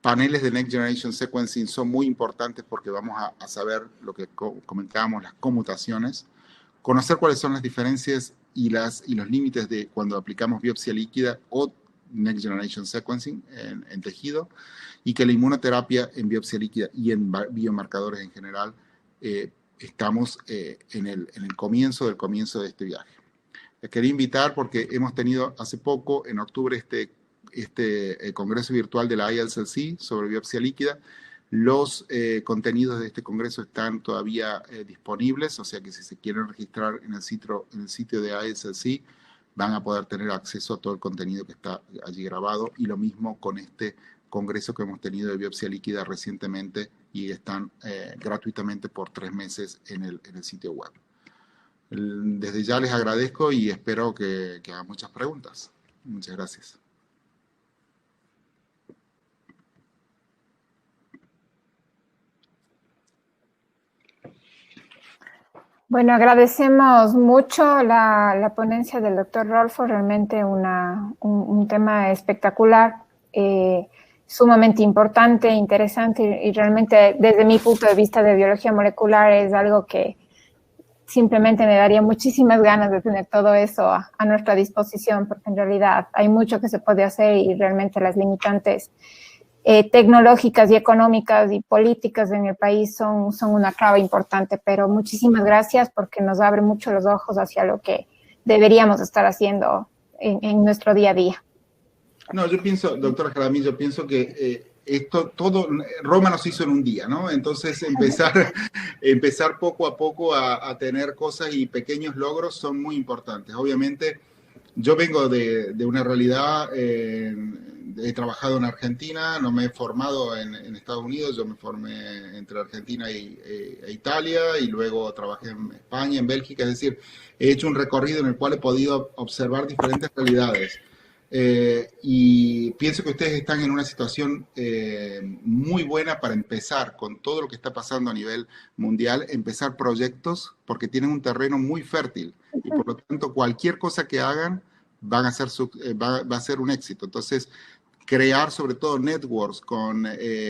Paneles de Next Generation Sequencing son muy importantes porque vamos a saber lo que comentábamos, las conmutaciones, conocer cuáles son las diferencias y los límites de cuando aplicamos biopsia líquida o Next Generation Sequencing en tejido, y que la inmunoterapia en biopsia líquida y en biomarcadores en general estamos en el comienzo de este viaje. Les quería invitar porque hemos tenido hace poco, en octubre, este congreso virtual de la ILCC sobre biopsia líquida. Los contenidos de este congreso están todavía disponibles, o sea que si se quieren registrar en el sitio de ISLC, van a poder tener acceso a todo el contenido que está allí grabado, y lo mismo con este congreso que hemos tenido de biopsia líquida recientemente, y están gratuitamente por 3 meses en el sitio web. Desde ya les agradezco y espero que hagan muchas preguntas. Muchas gracias. Bueno, agradecemos mucho la ponencia del doctor Rolfo, realmente un tema espectacular, sumamente importante, interesante, y realmente desde mi punto de vista de biología molecular es algo que simplemente me daría muchísimas ganas de tener todo eso a nuestra disposición, porque en realidad hay mucho que se puede hacer y realmente las limitantes tecnológicas y económicas y políticas en el país son una clave importante, pero muchísimas gracias porque nos abre mucho los ojos hacia lo que deberíamos estar haciendo en nuestro día a día. No, yo pienso, doctora Jaramillo, yo pienso que todo, Roma nos hizo en un día, ¿no? Entonces empezar poco a poco a tener cosas y pequeños logros son muy importantes. Obviamente, yo vengo de una realidad, he trabajado en Argentina, no me he formado en Estados Unidos, yo me formé entre Argentina e Italia, y luego trabajé en España, en Bélgica, es decir, he hecho un recorrido en el cual he podido observar diferentes realidades. Y pienso que ustedes están en una situación muy buena para empezar con todo lo que está pasando a nivel mundial, empezar proyectos, porque tienen un terreno muy fértil y por lo tanto cualquier cosa que hagan va a ser un éxito. Entonces, crear sobre todo networks con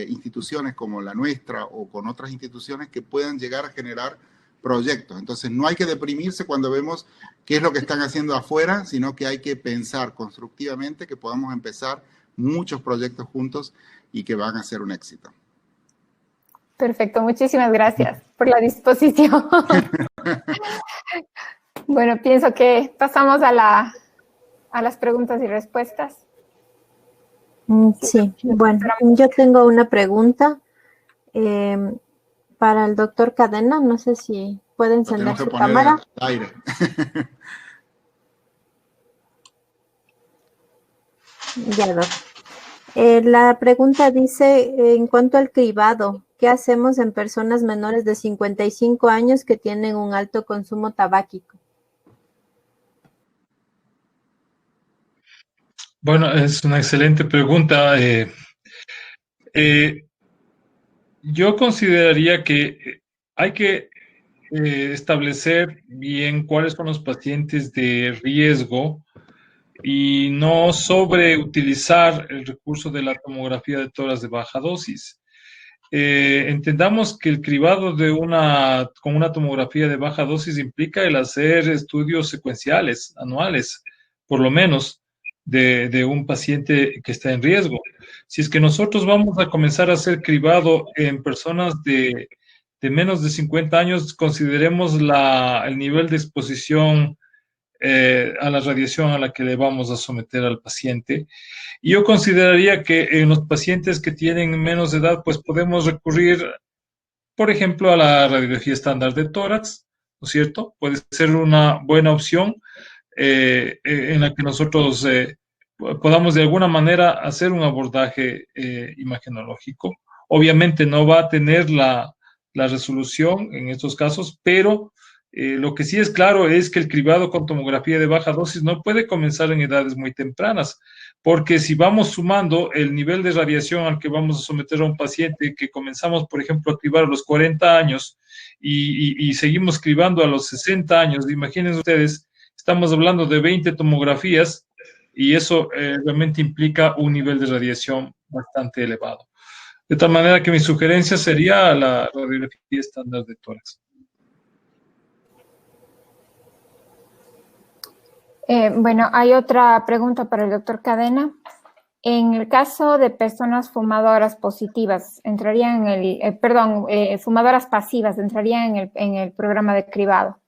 instituciones como la nuestra o con otras instituciones que puedan llegar a generar proyectos. Entonces, no hay que deprimirse cuando vemos qué es lo que están haciendo afuera, sino que hay que pensar constructivamente que podamos empezar muchos proyectos juntos y que van a ser un éxito. Perfecto, muchísimas gracias por la disposición. Bueno, pienso que pasamos a las preguntas y respuestas. Sí, bueno, yo tengo una pregunta para el doctor Cadena. No sé si puede encender su cámara. Aire. Ya, doctor. La pregunta dice, en cuanto al cribado, ¿qué hacemos en personas menores de 55 años que tienen un alto consumo tabáquico? Bueno, es una excelente pregunta. Yo consideraría que hay que establecer bien cuáles son los pacientes de riesgo y no sobreutilizar el recurso de la tomografía de tórax de baja dosis. Entendamos que el cribado con una tomografía de baja dosis implica el hacer estudios secuenciales anuales, por lo menos, de un paciente que está en riesgo. Si es que nosotros vamos a comenzar a hacer cribado en personas de menos de 50 años, consideremos el nivel de exposición a la radiación a la que le vamos a someter al paciente. Y yo consideraría que en los pacientes que tienen menos edad, pues podemos recurrir, por ejemplo, a la radiología estándar de tórax, ¿no es cierto? Puede ser una buena opción en la que nosotros podamos de alguna manera hacer un abordaje imagenológico. Obviamente no va a tener la resolución en estos casos, pero lo que sí es claro es que el cribado con tomografía de baja dosis no puede comenzar en edades muy tempranas, porque si vamos sumando el nivel de radiación al que vamos a someter a un paciente que comenzamos, por ejemplo, a cribar a los 40 años y seguimos cribando a los 60 años, imaginen ustedes, estamos hablando de 20 tomografías y eso realmente implica un nivel de radiación bastante elevado. De tal manera que mi sugerencia sería la radiología estándar de tórax. Bueno, hay otra pregunta para el doctor Cadena. En el caso de personas fumadoras positivas, entrarían en el, fumadoras pasivas, entrarían en el programa de cribado.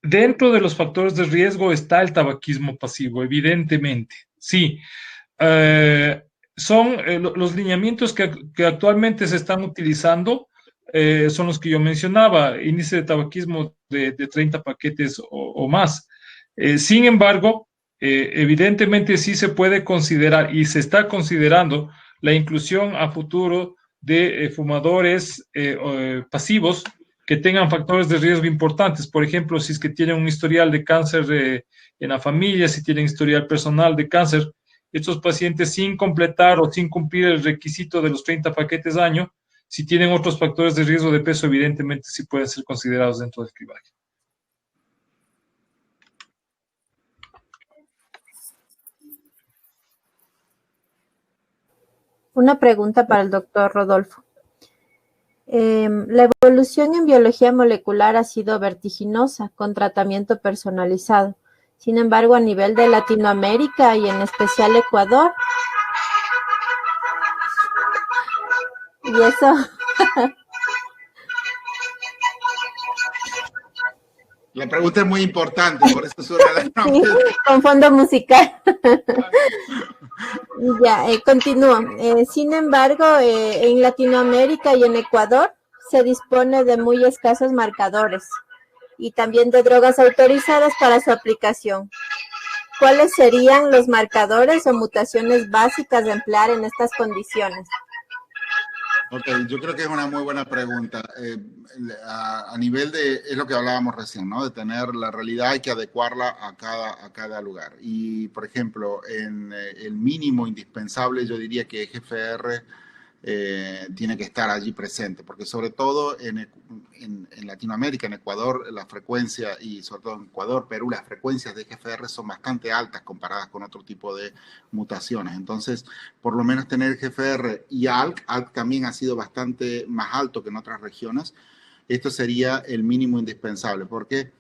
Dentro de los factores de riesgo está el tabaquismo pasivo, evidentemente, sí. son los lineamientos que actualmente se están utilizando, son los que yo mencionaba, índice de tabaquismo de 30 paquetes o más. Sin embargo, evidentemente sí se puede considerar y se está considerando la inclusión a futuro de fumadores pasivos que tengan factores de riesgo importantes. Por ejemplo, si es que tienen un historial de cáncer en la familia, si tienen historial personal de cáncer, estos pacientes sin completar o sin cumplir el requisito de los 30 paquetes año, si tienen otros factores de riesgo de peso, evidentemente sí pueden ser considerados dentro del cribaje. Una pregunta para el doctor Rodolfo. La evolución en biología molecular ha sido vertiginosa con tratamiento personalizado. Sin embargo, a nivel de Latinoamérica y en especial Ecuador, y eso La pregunta es muy importante, por eso suena la sí, con fondo musical. Ya, continúo. Sin embargo, en Latinoamérica y en Ecuador se dispone de muy escasos marcadores y también de drogas autorizadas para su aplicación. ¿Cuáles serían los marcadores o mutaciones básicas de emplear en estas condiciones? Ok, yo creo que es una muy buena pregunta. A nivel de, es lo que hablábamos recién, ¿no? De tener la realidad hay que adecuarla a cada lugar. Y, por ejemplo, en el mínimo indispensable, yo diría que GFR tiene que estar allí presente, porque sobre todo en Latinoamérica, en Ecuador, la frecuencia, y sobre todo en Ecuador, Perú, las frecuencias de GFR son bastante altas comparadas con otro tipo de mutaciones. Entonces, por lo menos tener GFR y ALK también ha sido bastante más alto que en otras regiones. Esto sería el mínimo indispensable, porque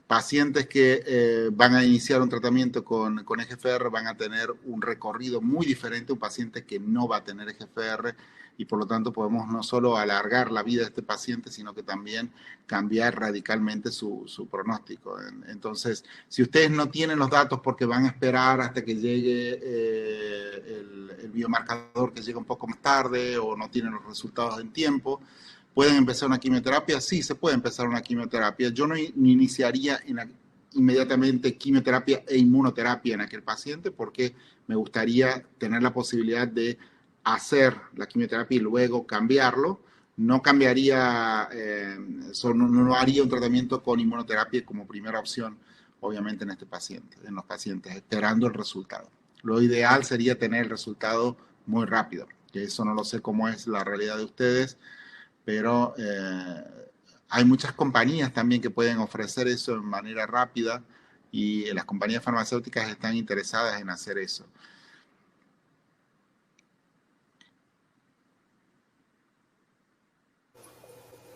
pacientes que van a iniciar un tratamiento con EGFR van a tener un recorrido muy diferente a un paciente que no va a tener EGFR, y por lo tanto podemos no solo alargar la vida de este paciente, sino que también cambiar radicalmente su pronóstico. Entonces, si ustedes no tienen los datos porque van a esperar hasta que llegue el biomarcador, que llega un poco más tarde, o no tienen los resultados en tiempo, ¿pueden empezar una quimioterapia? Sí, se puede empezar una quimioterapia. Yo no iniciaría inmediatamente quimioterapia e inmunoterapia en aquel paciente, porque me gustaría tener la posibilidad de hacer la quimioterapia y luego cambiarlo. No cambiaría, no haría un tratamiento con inmunoterapia como primera opción, obviamente en los pacientes, esperando el resultado. Lo ideal sería tener el resultado muy rápido, que eso no lo sé cómo es la realidad de ustedes, pero hay muchas compañías también que pueden ofrecer eso de manera rápida, y las compañías farmacéuticas están interesadas en hacer eso.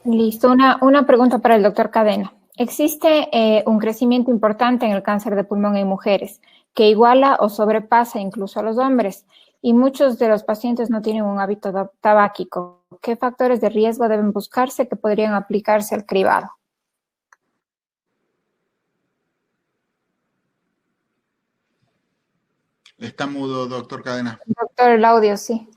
Listo, una pregunta para el doctor Cadena. Existe un crecimiento importante en el cáncer de pulmón en mujeres que iguala o sobrepasa incluso a los hombres, y muchos de los pacientes no tienen un hábito tabáquico. ¿Qué factores de riesgo deben buscarse que podrían aplicarse al cribado? Está mudo, doctor Cadena. Doctor, el audio, sí.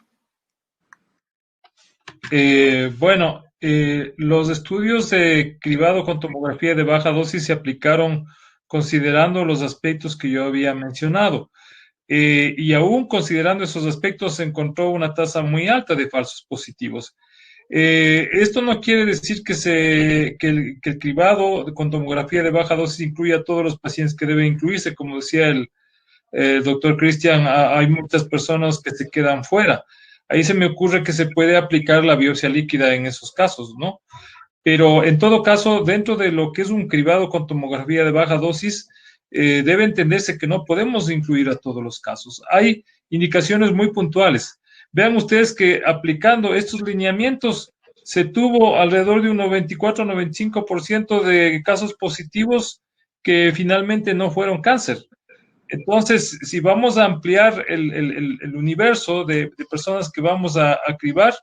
Bueno, los estudios de cribado con tomografía de baja dosis se aplicaron considerando los aspectos que yo había mencionado. Y aún considerando esos aspectos, se encontró una tasa muy alta de falsos positivos. Esto no quiere decir que el cribado con tomografía de baja dosis incluya a todos los pacientes que deben incluirse. Como decía el doctor Cristian, hay muchas personas que se quedan fuera. Ahí se me ocurre que se puede aplicar la biopsia líquida en esos casos, ¿no? Pero en todo caso, dentro de lo que es un cribado con tomografía de baja dosis, debe entenderse que no podemos incluir a todos los casos. Hay indicaciones muy puntuales. Vean ustedes que aplicando estos lineamientos se tuvo alrededor de un 94-95% de casos positivos que finalmente no fueron cáncer. Entonces, si vamos a ampliar el universo de personas que vamos a cribar,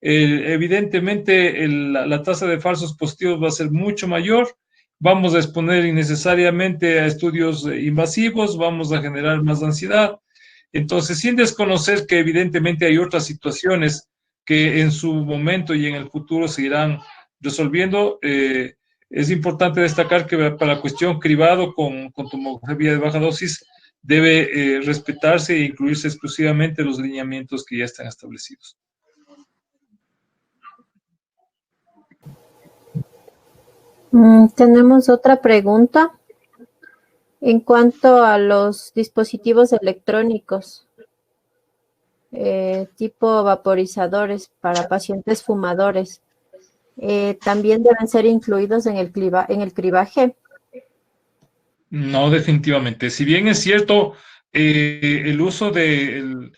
evidentemente la tasa de falsos positivos va a ser mucho mayor. Vamos a exponer innecesariamente a estudios invasivos, vamos a generar más ansiedad. Entonces, sin desconocer que evidentemente hay otras situaciones que en su momento y en el futuro se irán resolviendo, es importante destacar que para la cuestión cribado con tomografía de baja dosis debe respetarse e incluirse exclusivamente los lineamientos que ya están establecidos. Tenemos otra pregunta en cuanto a los dispositivos electrónicos, tipo vaporizadores para pacientes fumadores. ¿También deben ser incluidos en el cribaje? No, definitivamente. Si bien es cierto, el uso del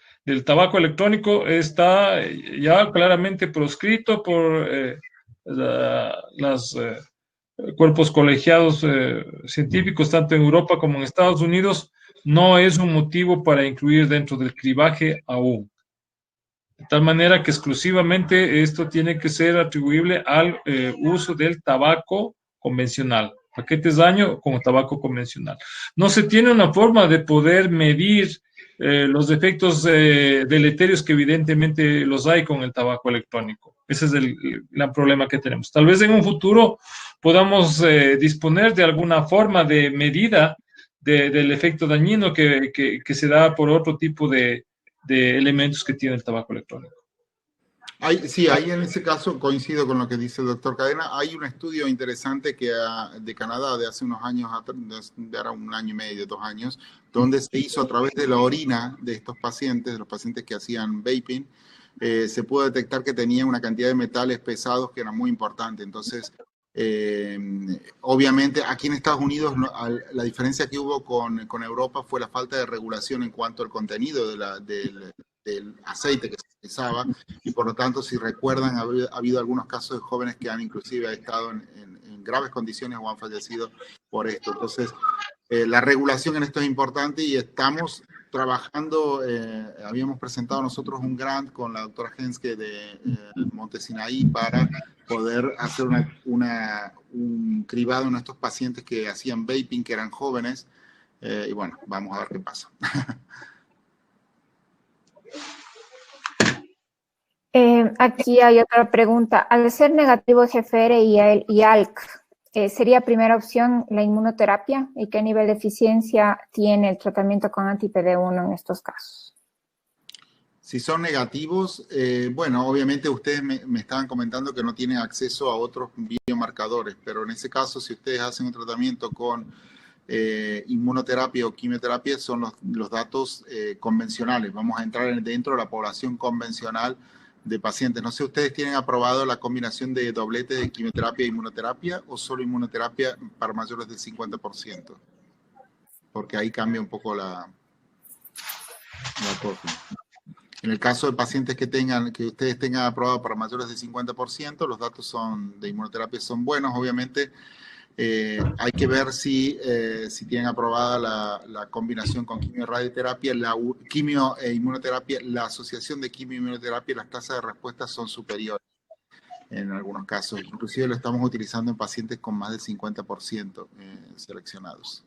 tabaco electrónico está ya claramente proscrito por los cuerpos colegiados científicos, tanto en Europa como en Estados Unidos, no es un motivo para incluir dentro del cribaje aún. De tal manera que exclusivamente esto tiene que ser atribuible al uso del tabaco convencional, paquetes de año con tabaco convencional. No se tiene una forma de poder medir los efectos deleterios que evidentemente los hay con el tabaco electrónico. Ese es el gran problema que tenemos. Tal vez en un futuro podamos disponer de alguna forma de medida del efecto dañino que se da por otro tipo de elementos que tiene el tabaco electrónico. Sí, ahí en ese caso coincido con lo que dice el doctor Cadena. Hay un estudio interesante de Canadá de hace unos años, de ahora un año y medio, 2 años, donde se hizo a través de la orina de estos pacientes, de los pacientes que hacían vaping, se pudo detectar que tenían una cantidad de metales pesados que era muy importante. Entonces, obviamente aquí en Estados Unidos la diferencia que hubo con Europa fue la falta de regulación en cuanto al contenido del aceite que se usaba, y por lo tanto, si recuerdan, ha habido algunos casos de jóvenes que han inclusive estado en graves condiciones o han fallecido por esto. Entonces, la regulación en esto es importante y estamos trabajando, habíamos presentado nosotros un grant con la doctora Henske de Montesinaí para poder hacer un cribado en estos pacientes que hacían vaping, que eran jóvenes, y bueno, vamos a ver qué pasa. Aquí hay otra pregunta. Al ser negativo GFR y ALK, ¿sería primera opción la inmunoterapia? ¿Y qué nivel de eficiencia tiene el tratamiento con anti-PD1 en estos casos? Si son negativos, bueno, obviamente ustedes me estaban comentando que no tienen acceso a otros biomarcadores, pero en ese caso, si ustedes hacen un tratamiento con inmunoterapia o quimioterapia, son los datos convencionales. Vamos a entrar dentro de la población convencional de pacientes. No sé, ¿ustedes tienen aprobado la combinación de doblete de quimioterapia e inmunoterapia o solo inmunoterapia para mayores del 50%? Porque ahí cambia un poco la cosa. En el caso de pacientes que ustedes tengan aprobado para mayores del 50%, los datos de inmunoterapia son buenos. Obviamente, hay que ver si tienen aprobada la combinación con quimio-radioterapia, quimio e inmunoterapia. La asociación de quimio e inmunoterapia, las tasas de respuesta son superiores en algunos casos. Inclusive lo estamos utilizando en pacientes con más del 50% seleccionados.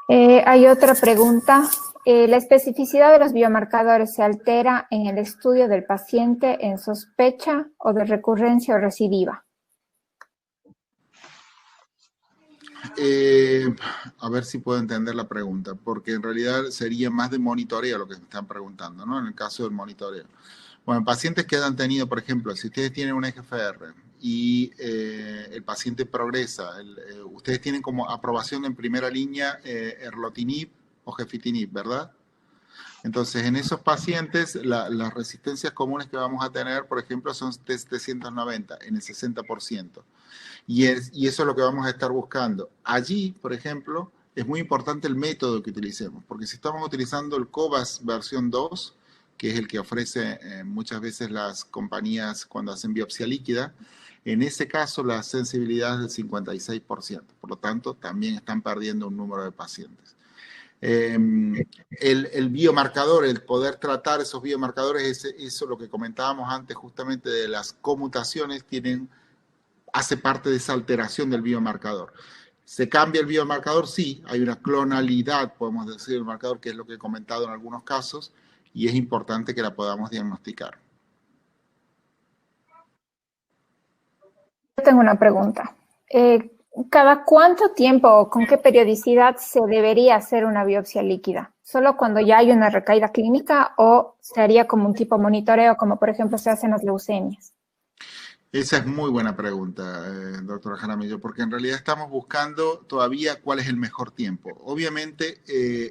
Hay otra pregunta. ¿La especificidad de los biomarcadores se altera en el estudio del paciente en sospecha o de recurrencia o recidiva? A ver si puedo entender la pregunta, porque en realidad sería más de monitoreo lo que me están preguntando, ¿no? En el caso del monitoreo. Bueno, pacientes que han tenido, por ejemplo, si ustedes tienen un EGFR y el paciente progresa, ustedes tienen como aprobación en primera línea erlotinib o gefitinib, ¿verdad? Entonces, en esos pacientes, las resistencias comunes que vamos a tener, por ejemplo, son T790 en el 60%. Y eso es lo que vamos a estar buscando. Allí, por ejemplo, es muy importante el método que utilicemos, porque si estamos utilizando el COBAS versión 2, que es el que ofrece muchas veces las compañías cuando hacen biopsia líquida, en ese caso la sensibilidad es del 56%. Por lo tanto, también están perdiendo un número de pacientes. El biomarcador, el poder tratar esos biomarcadores, eso lo que comentábamos antes justamente de las conmutaciones, tienen hace parte de esa alteración del biomarcador. ¿Se cambia el biomarcador? Sí, hay una clonalidad, podemos decir, del marcador, que es lo que he comentado en algunos casos, y es importante que la podamos diagnosticar. Yo tengo una pregunta. ¿Cada cuánto tiempo o con qué periodicidad se debería hacer una biopsia líquida? ¿Solo cuando ya hay una recaída clínica o se haría como un tipo monitoreo, como por ejemplo se hacen las leucemias? Esa es muy buena pregunta, doctora Jaramillo, porque en realidad estamos buscando todavía cuál es el mejor tiempo. Obviamente,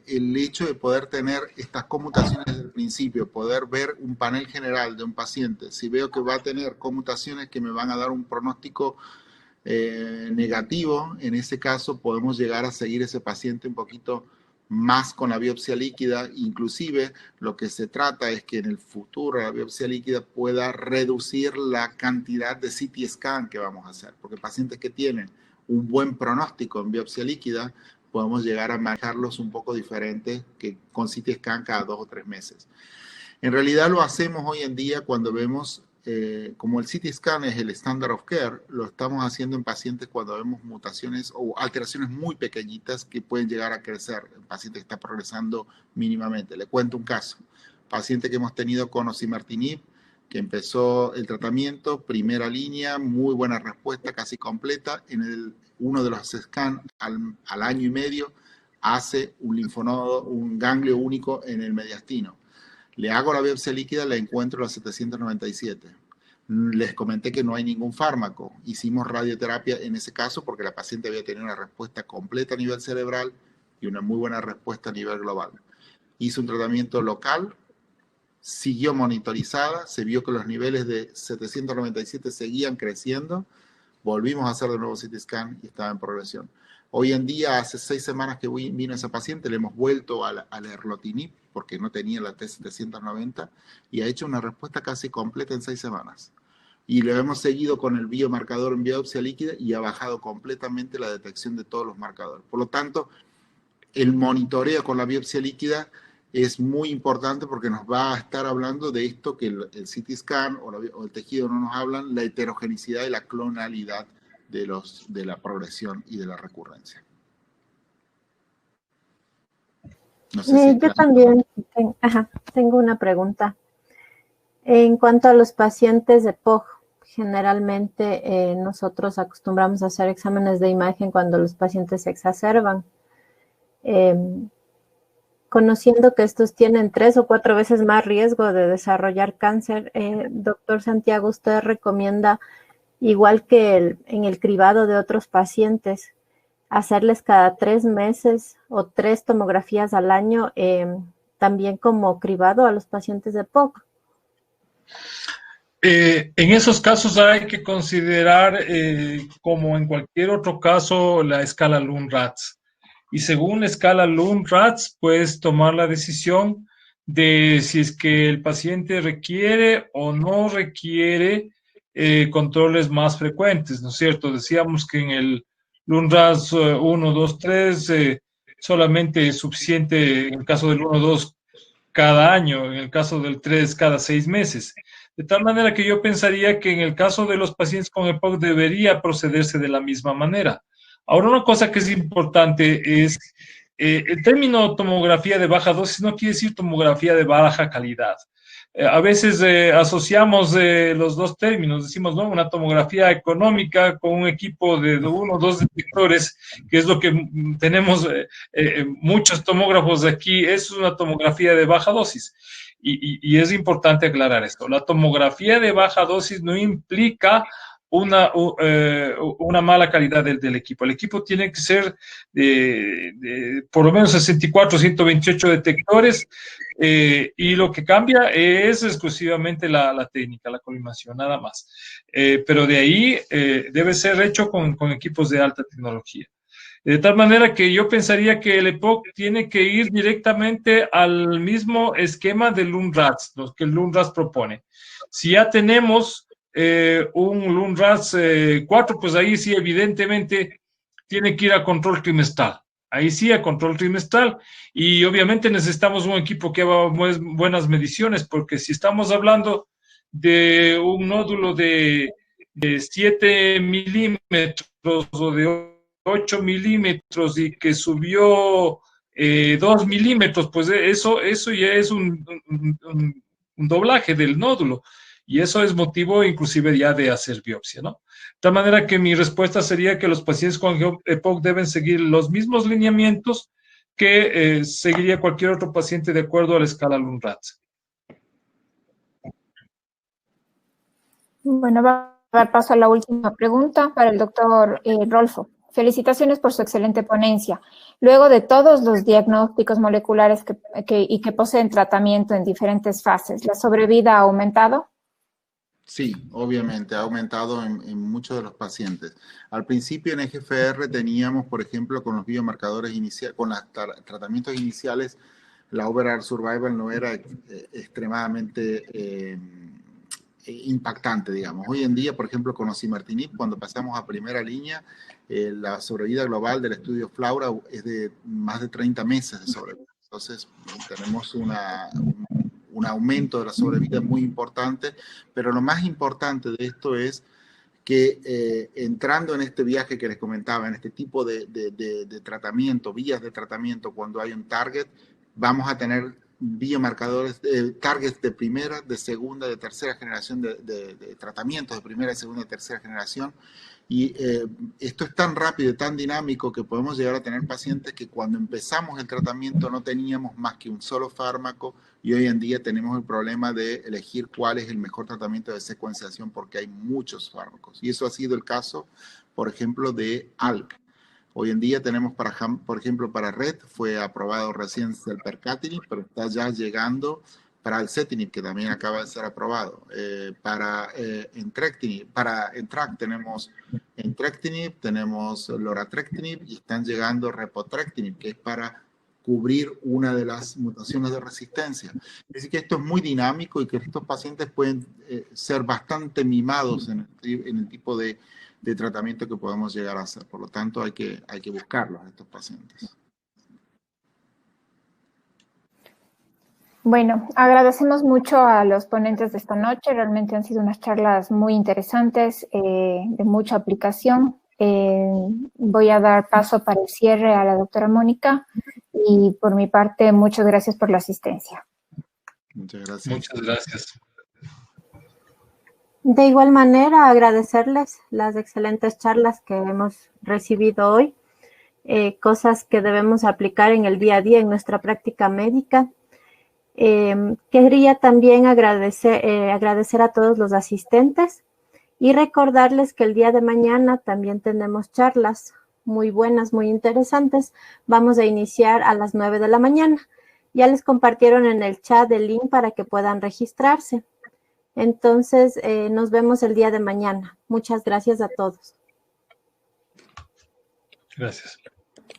el hecho de poder tener estas conmutaciones desde el principio, poder ver un panel general de un paciente, si veo que va a tener conmutaciones que me van a dar un pronóstico negativo, en ese caso podemos llegar a seguir ese paciente un poquito más con la biopsia líquida. Inclusive lo que se trata es que en el futuro la biopsia líquida pueda reducir la cantidad de CT scan que vamos a hacer, porque pacientes que tienen un buen pronóstico en biopsia líquida podemos llegar a manejarlos un poco diferente que con CT scan cada 2 o 3 meses. En realidad lo hacemos hoy en día cuando vemos, como el CT scan es el standard of care, lo estamos haciendo en pacientes cuando vemos mutaciones o alteraciones muy pequeñitas que pueden llegar a crecer. El paciente que está progresando mínimamente. Le cuento un caso. Paciente que hemos tenido con osimertinib, que empezó el tratamiento, primera línea, muy buena respuesta, casi completa. En uno de los scans al año y medio hace un linfonodo, un ganglio único en el mediastino. Le hago la biopsia líquida, la encuentro a las 797. Les comenté que no hay ningún fármaco. Hicimos radioterapia en ese caso porque la paciente había tenido una respuesta completa a nivel cerebral y una muy buena respuesta a nivel global. Hizo un tratamiento local, siguió monitorizada, se vio que los niveles de 797 seguían creciendo. Volvimos a hacer de nuevo CT scan y estaba en progresión. Hoy en día, hace 6 semanas que vino esa paciente, le hemos vuelto al erlotinib porque no tenía la T790 y ha hecho una respuesta casi completa en 6 semanas. Y lo hemos seguido con el biomarcador en biopsia líquida y ha bajado completamente la detección de todos los marcadores. Por lo tanto, el monitoreo con la biopsia líquida es muy importante porque nos va a estar hablando de esto que el CT scan o el tejido no nos hablan, la heterogeneidad y la clonalidad de la progresión y de la recurrencia. No sé si yo también tengo una pregunta. En cuanto a los pacientes de POG, generalmente nosotros acostumbramos a hacer exámenes de imagen cuando los pacientes se exacerban. Conociendo que estos tienen 3 o 4 veces más riesgo de desarrollar cáncer, doctor Santiago, ¿usted recomienda, igual que en el cribado de otros pacientes, hacerles cada 3 meses o 3 tomografías al año, también como cribado a los pacientes de POC? En esos casos hay que considerar, como en cualquier otro caso, la escala Lund-Ratz. Y según la escala Lund-Ratz, puedes tomar la decisión de si es que el paciente requiere o no requiere controles más frecuentes, ¿no es cierto? Decíamos que en el Lund-Ratz 1, 2, 3 solamente es suficiente en el caso del 1, 2 cada año, en el caso del 3 cada 6 meses. De tal manera que yo pensaría que en el caso de los pacientes con EPOC debería procederse de la misma manera. Ahora, una cosa que es importante es, el término tomografía de baja dosis no quiere decir tomografía de baja calidad. A veces asociamos los dos términos, decimos, ¿no? Una tomografía económica con un equipo de 1 o 2 detectores, que es lo que tenemos muchos tomógrafos aquí, es una tomografía de baja dosis. Y es importante aclarar esto. La tomografía de baja dosis no implica una mala calidad del equipo. El equipo tiene que ser de por lo menos 64, 128 detectores, y lo que cambia es exclusivamente la técnica, la colimación, nada más. Pero de ahí debe ser hecho con equipos de alta tecnología. De tal manera que yo pensaría que el EPOC tiene que ir directamente al mismo esquema del Lund-Ratz, lo que el Lund-Ratz propone. Si ya tenemos un Lund-Ratz 4, pues ahí sí evidentemente tiene que ir a control trimestral. Ahí sí a control trimestral. Y obviamente necesitamos un equipo que haga buenas mediciones, porque si estamos hablando de un nódulo de de 7 milímetros o de 8 milímetros y que subió 2 milímetros, pues eso ya es un doblaje del nódulo. Y eso es motivo inclusive ya de hacer biopsia, ¿no? De tal manera que mi respuesta sería que los pacientes con EPOC deben seguir los mismos lineamientos que seguiría cualquier otro paciente de acuerdo a la escala Lund-Ratz. Bueno, va a dar paso a la última pregunta para el doctor Rolfo. Felicitaciones por su excelente ponencia. Luego de todos los diagnósticos moleculares que poseen tratamiento en diferentes fases, ¿la sobrevida ha aumentado? Sí, obviamente, ha aumentado en muchos de los pacientes. Al principio en EGFR teníamos, por ejemplo, con los biomarcadores iniciales, con los tratamientos iniciales, la overall survival no era extremadamente impactante, digamos. Hoy en día, por ejemplo, con osimertinib, cuando pasamos a primera línea, la sobrevida global del estudio FLAURA es de más de 30 meses de sobrevida. Entonces, tenemos un aumento de la sobrevida muy importante, pero lo más importante de esto es que entrando en este viaje que les comentaba, en este tipo de tratamiento, vías de tratamiento, cuando hay un target, vamos a tener biomarcadores, targets de primera, de segunda, de tercera generación, de tratamientos de primera, de segunda y tercera generación. Y esto es tan rápido y tan dinámico que podemos llegar a tener pacientes que cuando empezamos el tratamiento no teníamos más que un solo fármaco y hoy en día tenemos el problema de elegir cuál es el mejor tratamiento de secuenciación porque hay muchos fármacos. Y eso ha sido el caso, por ejemplo, de ALK. Hoy en día tenemos, por ejemplo, para RET, fue aprobado recién el percatinib, pero está ya llegando para el Cetinib, que también acaba de ser aprobado. Para Entrac tenemos Entrectinib, tenemos Loratrectinib y están llegando Repotrectinib, que es para cubrir una de las mutaciones de resistencia. Es decir, que esto es muy dinámico y que estos pacientes pueden ser bastante mimados en el tipo de tratamiento que podemos llegar a hacer. Por lo tanto, hay que buscarlos a estos pacientes. Bueno, agradecemos mucho a los ponentes de esta noche. Realmente han sido unas charlas muy interesantes, de mucha aplicación. Voy a dar paso para el cierre a la doctora Mónica y por mi parte, muchas gracias por la asistencia. Muchas gracias. Muchas gracias. De igual manera, agradecerles las excelentes charlas que hemos recibido hoy, cosas que debemos aplicar en el día a día en nuestra práctica médica. Quería también agradecer a todos los asistentes y recordarles que el día de mañana también tenemos charlas muy buenas, muy interesantes. Vamos a iniciar a las 9 de la mañana. Ya les compartieron en el chat el link para que puedan registrarse. Entonces, nos vemos el día de mañana. Muchas gracias a todos. Gracias.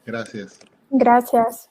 Gracias. Gracias.